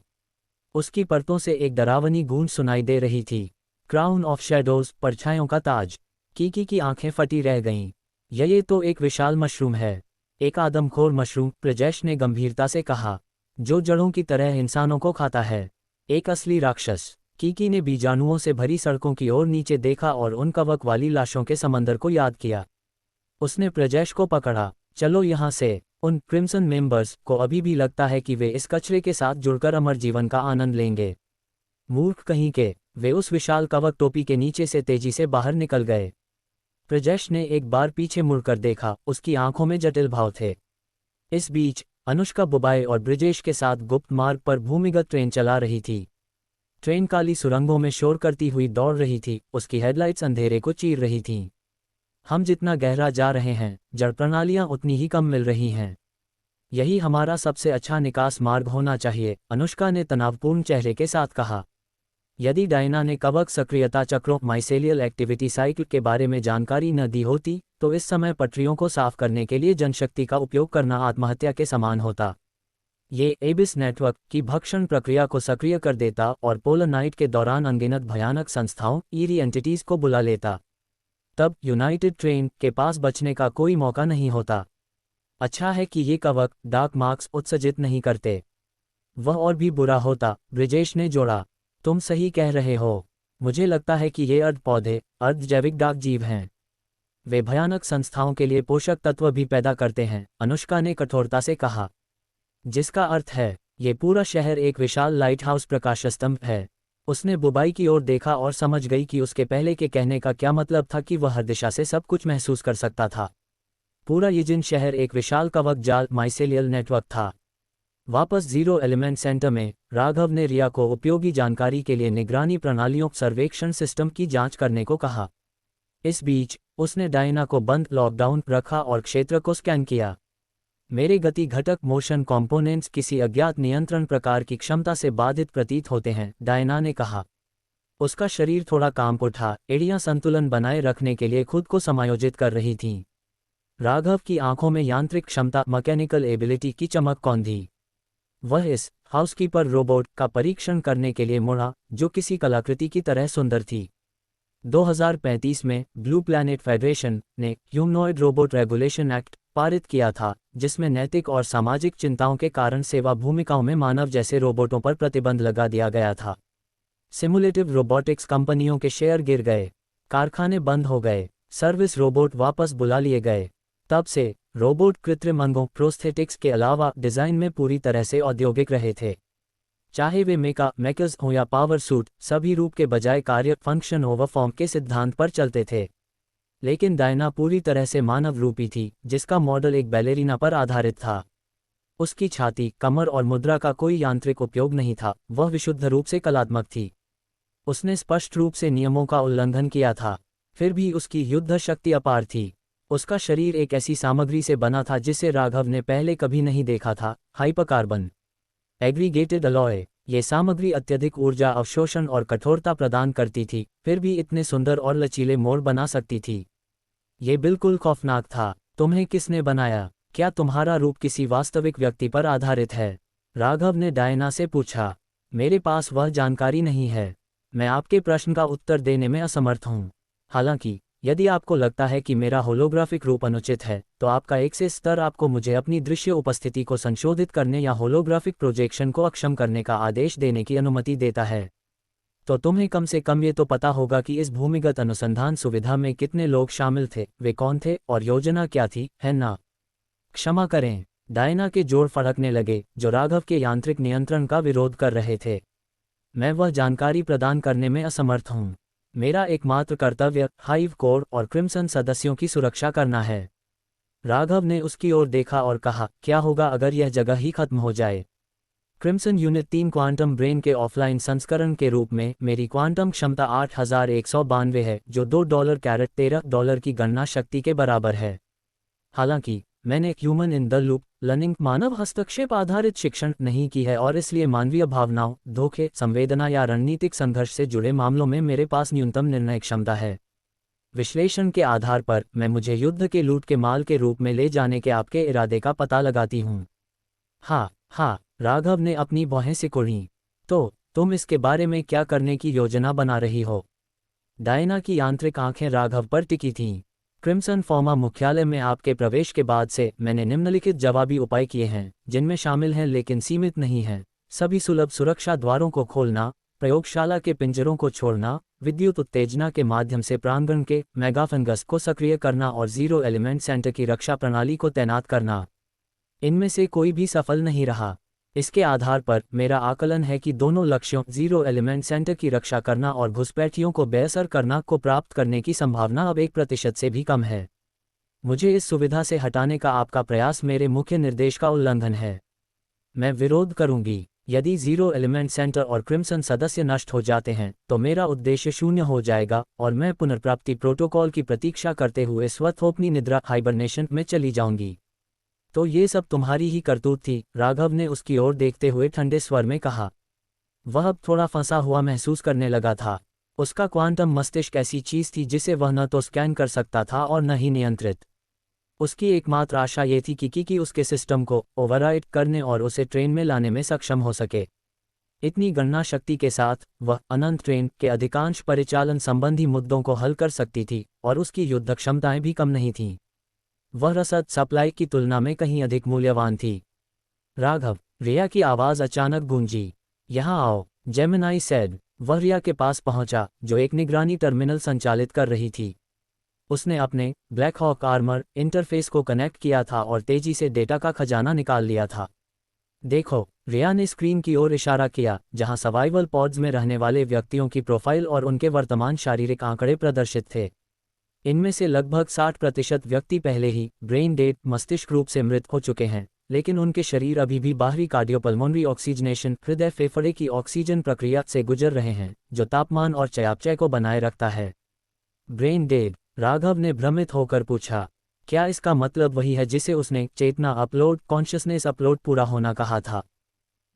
उसकी परतों से एक डरावनी गूंज सुनाई दे रही थी। क्राउन ऑफ शैडोज, परछाइयों का ताज। कीकी की आंखें फटी रह गईं। ये तो एक विशाल मशरूम है, एक आदमखोर मशरूम, प्रजेश ने गंभीरता से कहा, जो जड़ों की तरह इंसानों को खाता है। एक असली राक्षस। कीकी ने बीजाणुओं से भरी सड़कों की ओर नीचे देखा और उन कवक वाली लाशों के समंदर को याद किया। उसने प्रजेश को पकड़ा। चलो यहाँ से। उन क्रिम्सन मेंबर्स को अभी भी लगता है कि वे इस कचरे के साथ जुड़कर अमर जीवन का आनंद लेंगे। मूर्ख कहीं के। वे उस विशाल कवक टोपी के नीचे से तेजी से बाहर निकल गए। प्रजेश ने एक बार पीछे मुड़कर देखा, उसकी आंखों में जटिल भाव थे। इस बीच अनुष्का बुबाई और ब्रिजेश के साथ गुप्त मार्ग पर भूमिगत ट्रेन चला रही थी। ट्रेन काली सुरंगों में शोर करती हुई दौड़ रही थी, उसकी हेडलाइट्स अंधेरे को चीर रही थीं। हम जितना गहरा जा रहे हैं, जड़ प्रणालियां उतनी ही कम मिल रही हैं। यही हमारा सबसे अच्छा निकास मार्ग होना चाहिए, अनुष्का ने तनावपूर्ण चेहरे के साथ कहा। यदि डायना ने कवक सक्रियता चक्रों माइसेलियल एक्टिविटी साइकिल के बारे में जानकारी न दी होती, तो इस समय पटरियों को साफ करने के लिए जनशक्ति का उपयोग करना आत्महत्या के समान होता। ये एबिस नेटवर्क की भक्षण प्रक्रिया को सक्रिय कर देता और पोलर नाइट के दौरान अनगिनत भयानक संस्थाओं ईरी एंटिटीज को बुला लेता। तब यूनाइटेड ट्रेन के पास बचने का कोई मौका नहीं होता। अच्छा है कि ये कवक डार्क मार्क्स उत्सर्जित नहीं करते। वह और भी बुरा होता, ब्रिजेश ने जोड़ा। तुम सही कह रहे हो। मुझे लगता है कि ये अर्ध पौधे, अर्ध जैविक डाक जीव हैं। वे भयानक संस्थाओं के लिए पोषक तत्व भी पैदा करते हैं, अनुष्का ने कठोरता से कहा। जिसका अर्थ है, ये पूरा शहर एक विशाल लाइट हाउस प्रकाशस्तंभ है। उसने बुबाई की ओर देखा और समझ गई कि उसके पहले के कहने का क्या मतलब था कि वह हर दिशा से सब कुछ महसूस कर सकता था। पूरा यिजिन शहर एक विशाल कवक जाल माइसेलियल नेटवर्क था। वापस जीरो एलिमेंट सेंटर में राघव ने रिया को उपयोगी जानकारी के लिए निगरानी प्रणालियों सर्वेक्षण सिस्टम की जांच करने को कहा। इस बीच उसने डायना को बंद लॉकडाउन रखा और क्षेत्र को स्कैन किया। मेरे गति घटक मोशन कॉम्पोनेंट्स किसी अज्ञात नियंत्रण प्रकार की क्षमता से बाधित प्रतीत होते हैं, डायना ने कहा। उसका शरीर थोड़ा कांप उठा, एड़ियां संतुलन बनाए रखने के लिए खुद को समायोजित कर रही थीं। राघव की आंखों में यांत्रिक क्षमता मैकेनिकल एबिलिटी की चमक कौंधी। वह इस हाउसकीपर रोबोट का परीक्षण करने के लिए मुड़ा, जो किसी कलाकृति की तरह सुंदर थी। 2035 में ब्लू प्लैनेट फेडरेशन ने ह्यूमनॉइड रोबोट रेगुलेशन एक्ट पारित किया था, जिसमें नैतिक और सामाजिक चिंताओं के कारण सेवा भूमिकाओं में मानव जैसे रोबोटों पर प्रतिबंध लगा दिया गया था। सिमुलेटिव रोबोटिक्स कंपनियों के शेयर गिर गए, कारखाने बंद हो गए, सर्विस रोबोट वापस बुला लिए गए। तब से रोबोट कृत्रिम अंगों प्रोस्थेटिक्स के अलावा डिज़ाइन में पूरी तरह से औद्योगिक रहे थे। चाहे वे मेकर्स हो या पावर सूट, सभी रूप के बजाय कार्य फंक्शन ओवर फॉर्म के सिद्धांत पर चलते थे। लेकिन डायना पूरी तरह से मानव रूपी थी, जिसका मॉडल एक बैलेरिना पर आधारित था। उसकी छाती, कमर और मुद्रा का कोई यांत्रिक उपयोग नहीं था, वह विशुद्ध रूप से कलात्मक थी। उसने स्पष्ट रूप से नियमों का उल्लंघन किया था, फिर भी उसकी युद्ध शक्ति अपार थी। उसका शरीर एक ऐसी सामग्री से बना था जिसे राघव ने पहले कभी नहीं देखा था, हाइपरकार्बन एग्रीगेटेड अलॉय। ये सामग्री अत्यधिक ऊर्जा अवशोषण और कठोरता प्रदान करती थी, फिर भी इतने सुंदर और लचीले मोड़ बना सकती थी। ये बिल्कुल खौफनाक था। तुम्हें किसने बनाया? क्या तुम्हारा रूप किसी वास्तविक व्यक्ति पर आधारित है? राघव ने डायना से पूछा। मेरे पास वह जानकारी नहीं है। मैं आपके प्रश्न का उत्तर देने में असमर्थ हूँ। हालांकि यदि आपको लगता है कि मेरा होलोग्राफिक रूप अनुचित है, तो आपका एक्सेस स्तर आपको मुझे अपनी दृश्य उपस्थिति को संशोधित करने या होलोग्राफिक प्रोजेक्शन को अक्षम करने का आदेश देने की अनुमति देता है। तो तुम्हें कम से कम ये तो पता होगा कि इस भूमिगत अनुसंधान सुविधा में कितने लोग शामिल थे, वे कौन थे और योजना क्या थी, है ना? क्षमा करें। डायना के जोड़ फड़कने लगे, जो राघव के यांत्रिक नियंत्रण का विरोध कर रहे थे। मैं वह जानकारी प्रदान करने में असमर्थ हूँ। मेरा एकमात्र कर्तव्य हाइव कोर और क्रिम्सन सदस्यों की सुरक्षा करना है। राघव ने उसकी ओर देखा और कहा, क्या होगा अगर यह जगह ही खत्म हो जाए? क्रिम्सन यूनिट 3 क्वांटम ब्रेन के ऑफलाइन संस्करण के रूप में मेरी क्वांटम क्षमता 8192 है, जो $2 की गणना शक्ति के बराबर है। हालांकि मैंने human in the loop learning मानव हस्तक्षेप आधारित शिक्षण नहीं की है, और इसलिए मानवीय भावनाओं, धोखे, संवेदना या रणनीतिक संघर्ष से जुड़े मामलों में मेरे पास न्यूनतम निर्णय क्षमता है। विश्लेषण के आधार पर मैं मुझे युद्ध के लूट के माल के रूप में ले जाने के आपके इरादे का पता लगाती हूँ। हाँ, राघव ने अपनी भौहें सिकुड़ी। तो तुम इसके बारे में क्या करने की योजना बना रही हो? डायना की यांत्रिक आंखें राघव पर टिकी थीं। क्रिम्सन फॉर्मा मुख्यालय में आपके प्रवेश के बाद से मैंने निम्नलिखित जवाबी उपाय किए हैं, जिनमें शामिल हैं लेकिन सीमित नहीं हैं। सभी सुलभ सुरक्षा द्वारों को खोलना, प्रयोगशाला के पिंजरों को छोड़ना, विद्युत उत्तेजना के माध्यम से प्रांगण के मेगाफंगस को सक्रिय करना और जीरो एलिमेंट सेंटर की रक्षा प्रणाली को तैनात करना। इनमें से कोई भी सफल नहीं रहा। इसके आधार पर मेरा आकलन है कि दोनों लक्ष्यों जीरो एलिमेंट सेंटर की रक्षा करना और घुसपैठियों को बेअसर करना को प्राप्त करने की संभावना अब 1% से भी कम है। मुझे इस सुविधा से हटाने का आपका प्रयास मेरे मुख्य निर्देश का उल्लंघन है। मैं विरोध करूंगी। यदि जीरो एलिमेंट सेंटर और क्रिम्सन सदस्य नष्ट हो जाते हैं, तो मेरा उद्देश्य शून्य हो जाएगा और मैं पुनर्प्राप्ति प्रोटोकॉल की प्रतीक्षा करते हुए स्वतोपनी निद्रा हाइबरनेशन में चली जाऊंगी। तो ये सब तुम्हारी ही करतूत थी, राघव ने उसकी ओर देखते हुए ठंडे स्वर में कहा। वह अब थोड़ा फंसा हुआ महसूस करने लगा था। उसका क्वांटम मस्तिष्क ऐसी चीज थी जिसे वह न तो स्कैन कर सकता था और न ही नियंत्रित। उसकी एकमात्र आशा ये थी कि उसके सिस्टम को ओवरराइड करने और उसे ट्रेन में लाने में सक्षम हो सके। इतनी गणना शक्ति के साथ वह अनंत ट्रेन के अधिकांश परिचालन संबंधी मुद्दों को हल कर सकती थी, और उसकी युद्ध क्षमताएं भी कम नहीं थीं। वह रसद सप्लाई की तुलना में कहीं अधिक मूल्यवान थी। राघव, रिया की आवाज़ अचानक गूंजी। यहाँ आओ, जेमिनाई सेड। वह रिया के पास पहुंचा, जो एक निगरानी टर्मिनल संचालित कर रही थी। उसने अपने ब्लैक हॉक आर्मर इंटरफेस को कनेक्ट किया था और तेजी से डेटा का खजाना निकाल लिया था। देखो, रिया ने स्क्रीन की ओर इशारा किया, जहां सर्वाइवल पॉड्स में रहने वाले व्यक्तियों की प्रोफाइल और उनके वर्तमान शारीरिक आंकड़े प्रदर्शित थे। इनमें से लगभग 60% व्यक्ति पहले ही ब्रेन डेड मस्तिष्क रूप से मृत हो चुके हैं, लेकिन उनके शरीर अभी भी बाहरी कार्डियोपल्मोनरी ऑक्सीजनेशन हृदय फेफड़े की ऑक्सीजन प्रक्रिया से गुजर रहे हैं, जो तापमान और चयापचय को बनाए रखता है। Brain dead? राघव ने भ्रमित होकर पूछा। क्या इसका मतलब वही है जिसे उसने चेतना अपलोड कॉन्शियसनेस अपलोड पूरा होना कहा था?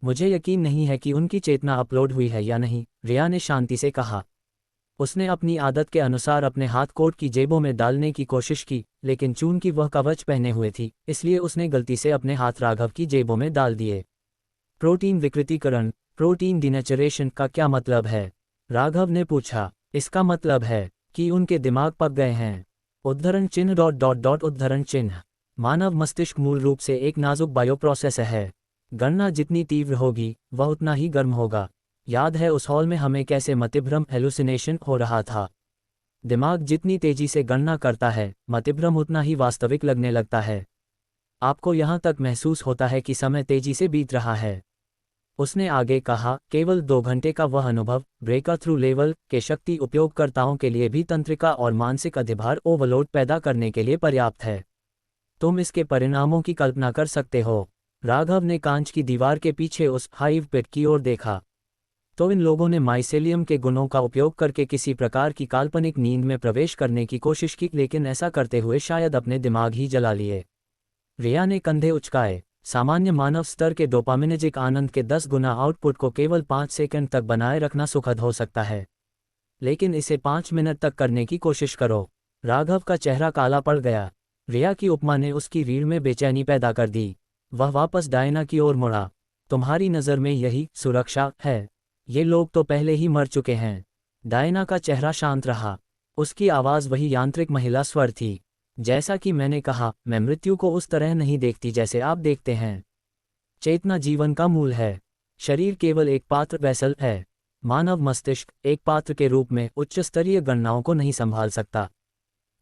मुझे यकीन नहीं है कि उनकी चेतना अपलोड हुई है या नहीं, रिया ने शांति से कहा। उसने अपनी आदत के अनुसार अपने हाथ कोट की जेबों में डालने की कोशिश की, लेकिन चूंकि वह कवच पहने हुए थी, इसलिए उसने गलती से अपने हाथ राघव की जेबों में डाल दिए। प्रोटीन विकृतीकरण, प्रोटीन डिनेचरेशन का क्या मतलब है? राघव ने पूछा। इसका मतलब है कि उनके दिमाग पक गए हैं। उद्धरण चिन्ह उद्धरण चिन्ह। मानव मस्तिष्क मूल रूप से एक नाजुक बायोप्रोसेसर है। गणना जितनी तीव्र होगी, वह उतना ही गर्म होगा। याद है उस हॉल में हमें कैसे मतिभ्रम हेलुसिनेशन हो रहा था? दिमाग जितनी तेजी से गणना करता है, मतिभ्रम उतना ही वास्तविक लगने लगता है। आपको यहाँ तक महसूस होता है कि समय तेजी से बीत रहा है। उसने आगे कहा, केवल 2 घंटे का वह अनुभव ब्रेकर थ्रू लेवल के शक्ति उपयोगकर्ताओं के लिए भी तंत्रिका और मानसिक अधिभार ओवरलोड पैदा करने के लिए पर्याप्त है। तुम इसके परिणामों की कल्पना कर सकते हो। राघव ने कांच की दीवार के पीछे उस हाइव पिट की ओर देखा। तो इन लोगों ने माइसेलियम के गुणों का उपयोग करके किसी प्रकार की काल्पनिक नींद में प्रवेश करने की कोशिश की, लेकिन ऐसा करते हुए शायद अपने दिमाग ही जला लिए। रिया ने कंधे उचकाए। सामान्य मानव स्तर के डोपामिनर्जिक आनंद के 10 गुना आउटपुट को केवल 5 सेकंड तक बनाए रखना सुखद हो सकता है, लेकिन इसे 5 मिनट तक करने की कोशिश करो। राघव का चेहरा काला पड़ गया। रिया की उपमा ने उसकी रीढ़ में बेचैनी पैदा कर दी। वह वापस डायना की ओर मुड़ा। तुम्हारी नज़र में यही सुरक्षा है? ये लोग तो पहले ही मर चुके हैं। डायना का चेहरा शांत रहा। उसकी आवाज़ वही यांत्रिक महिला स्वर थी। जैसा कि मैंने कहा, मैं मृत्यु को उस तरह नहीं देखती जैसे आप देखते हैं। चेतना जीवन का मूल है। शरीर केवल एक पात्र वेसल है। मानव मस्तिष्क एक पात्र के रूप में उच्च स्तरीय गणनाओं को नहीं संभाल सकता।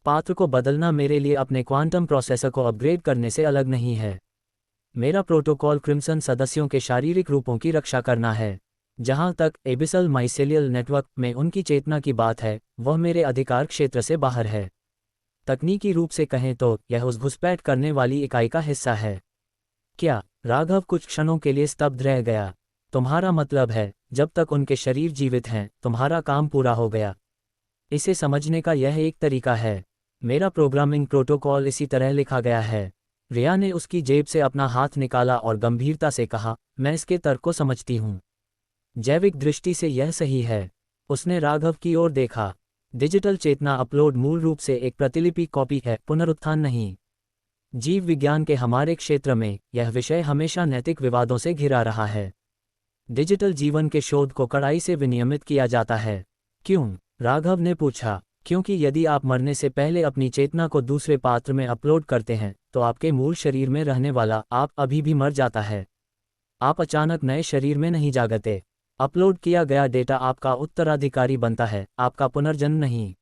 पात्र को बदलना मेरे लिए अपने क्वांटम प्रोसेसर को अपग्रेड करने से अलग नहीं है। मेरा प्रोटोकॉल क्रिम्सन सदस्यों के शारीरिक रूपों की रक्षा करना है। जहां तक एबिसल माइसेलियल नेटवर्क में उनकी चेतना की बात है, वह मेरे अधिकार क्षेत्र से बाहर है। तकनीकी रूप से कहें तो यह उस घुसपैठ करने वाली इकाई का हिस्सा है। क्या? राघव कुछ क्षणों के लिए स्तब्ध रह गया। तुम्हारा मतलब है, जब तक उनके शरीर जीवित हैं, तुम्हारा काम पूरा हो गया? इसे समझने का यह एक तरीका है। मेरा प्रोग्रामिंग प्रोटोकॉल इसी तरह लिखा गया है। रिया ने उसकी जेब से अपना हाथ निकाला और गंभीरता से कहा, मैं इसके तर्क को समझती हूँ। जैविक दृष्टि से यह सही है। उसने राघव की ओर देखा। डिजिटल चेतना अपलोड मूल रूप से एक प्रतिलिपि कॉपी है, पुनरुत्थान नहीं। जीव विज्ञान के हमारे क्षेत्र में यह विषय हमेशा नैतिक विवादों से घिरा रहा है। डिजिटल जीवन के शोध को कड़ाई से विनियमित किया जाता है। क्यों? राघव ने पूछा। क्योंकि यदि आप मरने से पहले अपनी चेतना को दूसरे पात्र में अपलोड करते हैं, तो आपके मूल शरीर में रहने वाला आप अभी भी मर जाता है। आप अचानक नए शरीर में नहीं जागते। अपलोड किया गया डेटा आपका उत्तराधिकारी बनता है, आपका पुनर्जन्म नहीं।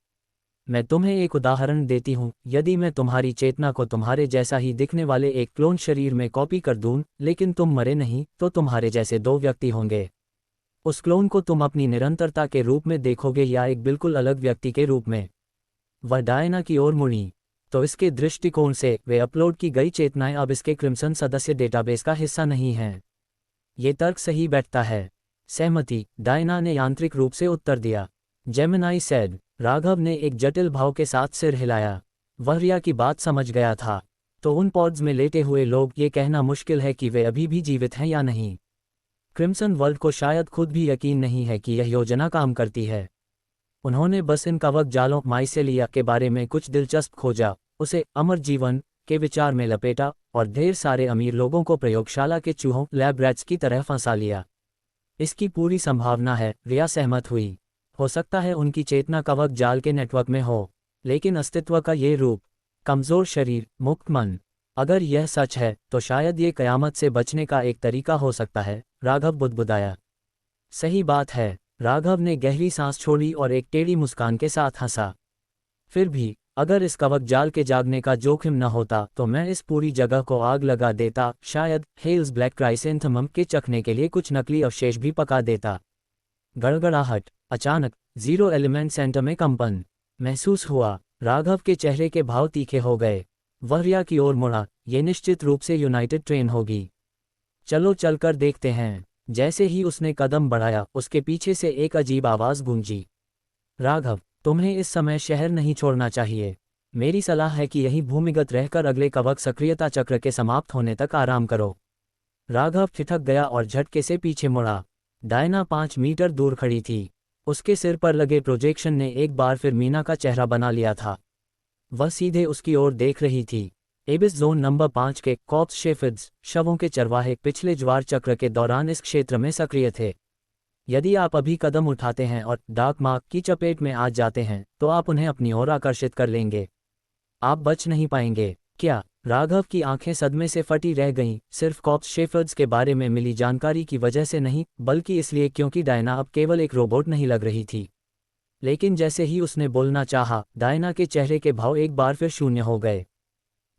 मैं तुम्हें एक उदाहरण देती हूँ। यदि मैं तुम्हारी चेतना को तुम्हारे जैसा ही दिखने वाले एक क्लोन शरीर में कॉपी कर दूं, लेकिन तुम मरे नहीं, तो तुम्हारे जैसे 2 व्यक्ति होंगे। उस क्लोन को तुम अपनी निरंतरता के रूप में देखोगे या एक बिल्कुल अलग व्यक्ति के रूप में? वह डायना की ओर मुड़ी। तो इसके दृष्टिकोण से वे अपलोड की गई चेतनाएं अब इसके क्रिम्सन सदस्य डेटाबेस का हिस्सा नहीं हैं। ये तर्क सही बैठता है। सहमति, डायना ने यांत्रिक रूप से उत्तर दिया। Gemini said. राघव ने एक जटिल भाव के साथ सिर हिलाया। वह रिया की बात समझ गया था। तो उन पॉड्स में लेटे हुए लोग, ये कहना मुश्किल है कि वे अभी भी जीवित हैं या नहीं। क्रिम्सन वर्ल्ड को शायद खुद भी यकीन नहीं है कि यह योजना काम करती है। उन्होंने बस इन कवक जालों माइसेलिया के बारे में कुछ दिलचस्प खोजा, उसे अमर जीवन के विचार में लपेटा और ढेर सारे अमीर लोगों को प्रयोगशाला के चूहों लैब रैट्स की तरह फंसा लिया। इसकी पूरी संभावना है, रिया सहमत हुई। हो सकता है उनकी चेतना कवक जाल के नेटवर्क में हो, लेकिन अस्तित्व का ये रूप, कमज़ोर शरीर, मुक्त मन, अगर यह सच है तो शायद ये कयामत से बचने का एक तरीका हो सकता है। राघव बुदबुदाया। सही बात है। राघव ने गहरी सांस छोड़ी और एक टेढ़ी मुस्कान के साथ हंसा। फिर भी, अगर इस कवक जाल के जागने का जोखिम न होता तो मैं इस पूरी जगह को आग लगा देता, शायद हेल्स ब्लैक क्राइसेंथेमम के चखने के लिए कुछ नकली अवशेष भी पका देता। गड़गड़ाहट। अचानक जीरो एलिमेंट सेंटर में कंपन महसूस हुआ। राघव के चेहरे के भाव तीखे हो गए। वह रिया की ओर मुड़ा। ये निश्चित रूप से यूनाइटेड ट्रेन होगी। चलो चलकर देखते हैं। जैसे ही उसने कदम बढ़ाया, उसके पीछे से एक अजीब आवाज़ गूंजी। राघव, तुम्हें इस समय शहर नहीं छोड़ना चाहिए। मेरी सलाह है कि यहीं भूमिगत रहकर अगले कवक सक्रियता चक्र के समाप्त होने तक आराम करो। राघव ठिठक गया और झटके से पीछे मुड़ा। डायना 5 मीटर दूर खड़ी थी। उसके सिर पर लगे प्रोजेक्शन ने एक बार फिर मीना का चेहरा बना लिया था। वह सीधे उसकी ओर देख रही थी। एबिस जोन नंबर 5 के कॉप्स शेफिड्स शवों के चरवाहे पिछले ज्वार चक्र के दौरान इस क्षेत्र में सक्रिय थे। यदि आप अभी कदम उठाते हैं और डार्क मार्क की चपेट में आ जाते हैं, तो आप उन्हें अपनी ओर आकर्षित कर लेंगे। आप बच नहीं पाएंगे। क्या? राघव की आंखें सदमे से फटी रह गईं, सिर्फ कॉप्स शेफर्ड्स के बारे में मिली जानकारी की वजह से नहीं, बल्कि इसलिए क्योंकि डायना अब केवल एक रोबोट नहीं लग रही थी। लेकिन जैसे ही उसने बोलना चाहा, डायना के चेहरे के भाव एक बार फिर शून्य हो गए।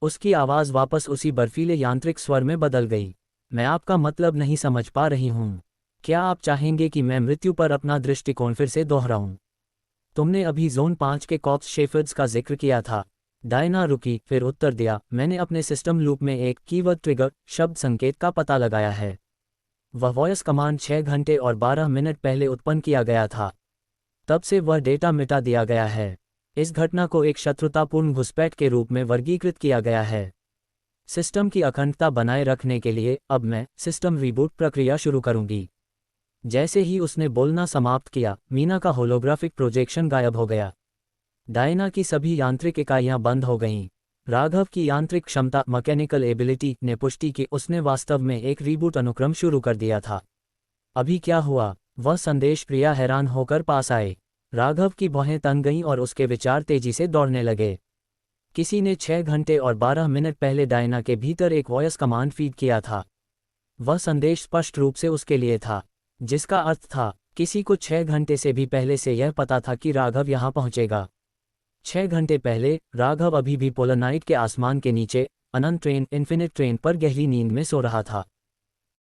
उसकी आवाज़ वापस उसी बर्फीले यांत्रिक स्वर में बदल गई। मैं आपका मतलब नहीं समझ पा रही हूँ। क्या आप चाहेंगे कि मैं मृत्यु पर अपना दृष्टिकोण फिर से दोहराऊं? तुमने अभी जोन 5 के कॉप्स शेफर्ड्स का जिक्र किया था। डायना रुकी, फिर उत्तर दिया, मैंने अपने सिस्टम लूप में एक कीवर्ड ट्रिगर शब्द संकेत का पता लगाया है। वह वॉयस कमांड 6 घंटे और 12 मिनट पहले उत्पन्न किया गया था। तब से वह डेटा मिटा दिया गया है। इस घटना को एक शत्रुतापूर्ण घुसपैठ के रूप में वर्गीकृत किया गया है। सिस्टम की अखंडता बनाए रखने के लिए अब मैं सिस्टम रीबूट प्रक्रिया शुरू करूंगी। जैसे ही उसने बोलना समाप्त किया, मीना का होलोग्राफिक प्रोजेक्शन गायब हो गया। डायना की सभी यांत्रिक इकाइयां बंद हो गईं। राघव की यांत्रिक क्षमता मैकेनिकल एबिलिटी ने पुष्टि की उसने वास्तव में एक रीबूट अनुक्रम शुरू कर दिया था। अभी क्या हुआ? वह संदेश प्रिया हैरान होकर पास आए। राघव की भौहें तन गईं और उसके विचार तेजी से दौड़ने लगे। किसी ने 6 घंटे और 12 मिनट पहले डायना के भीतर एक वॉयस कमांड फीड किया था। वह संदेश स्पष्ट रूप से उसके लिए था, जिसका अर्थ था किसी को 6 घंटे से भी पहले से यह पता था कि राघव यहां पहुंचेगा। 6 घंटे पहले राघव अभी भी पोलनाइट के आसमान के नीचे अनंत ट्रेन इन्फिनिट ट्रेन पर गहरी नींद में सो रहा था।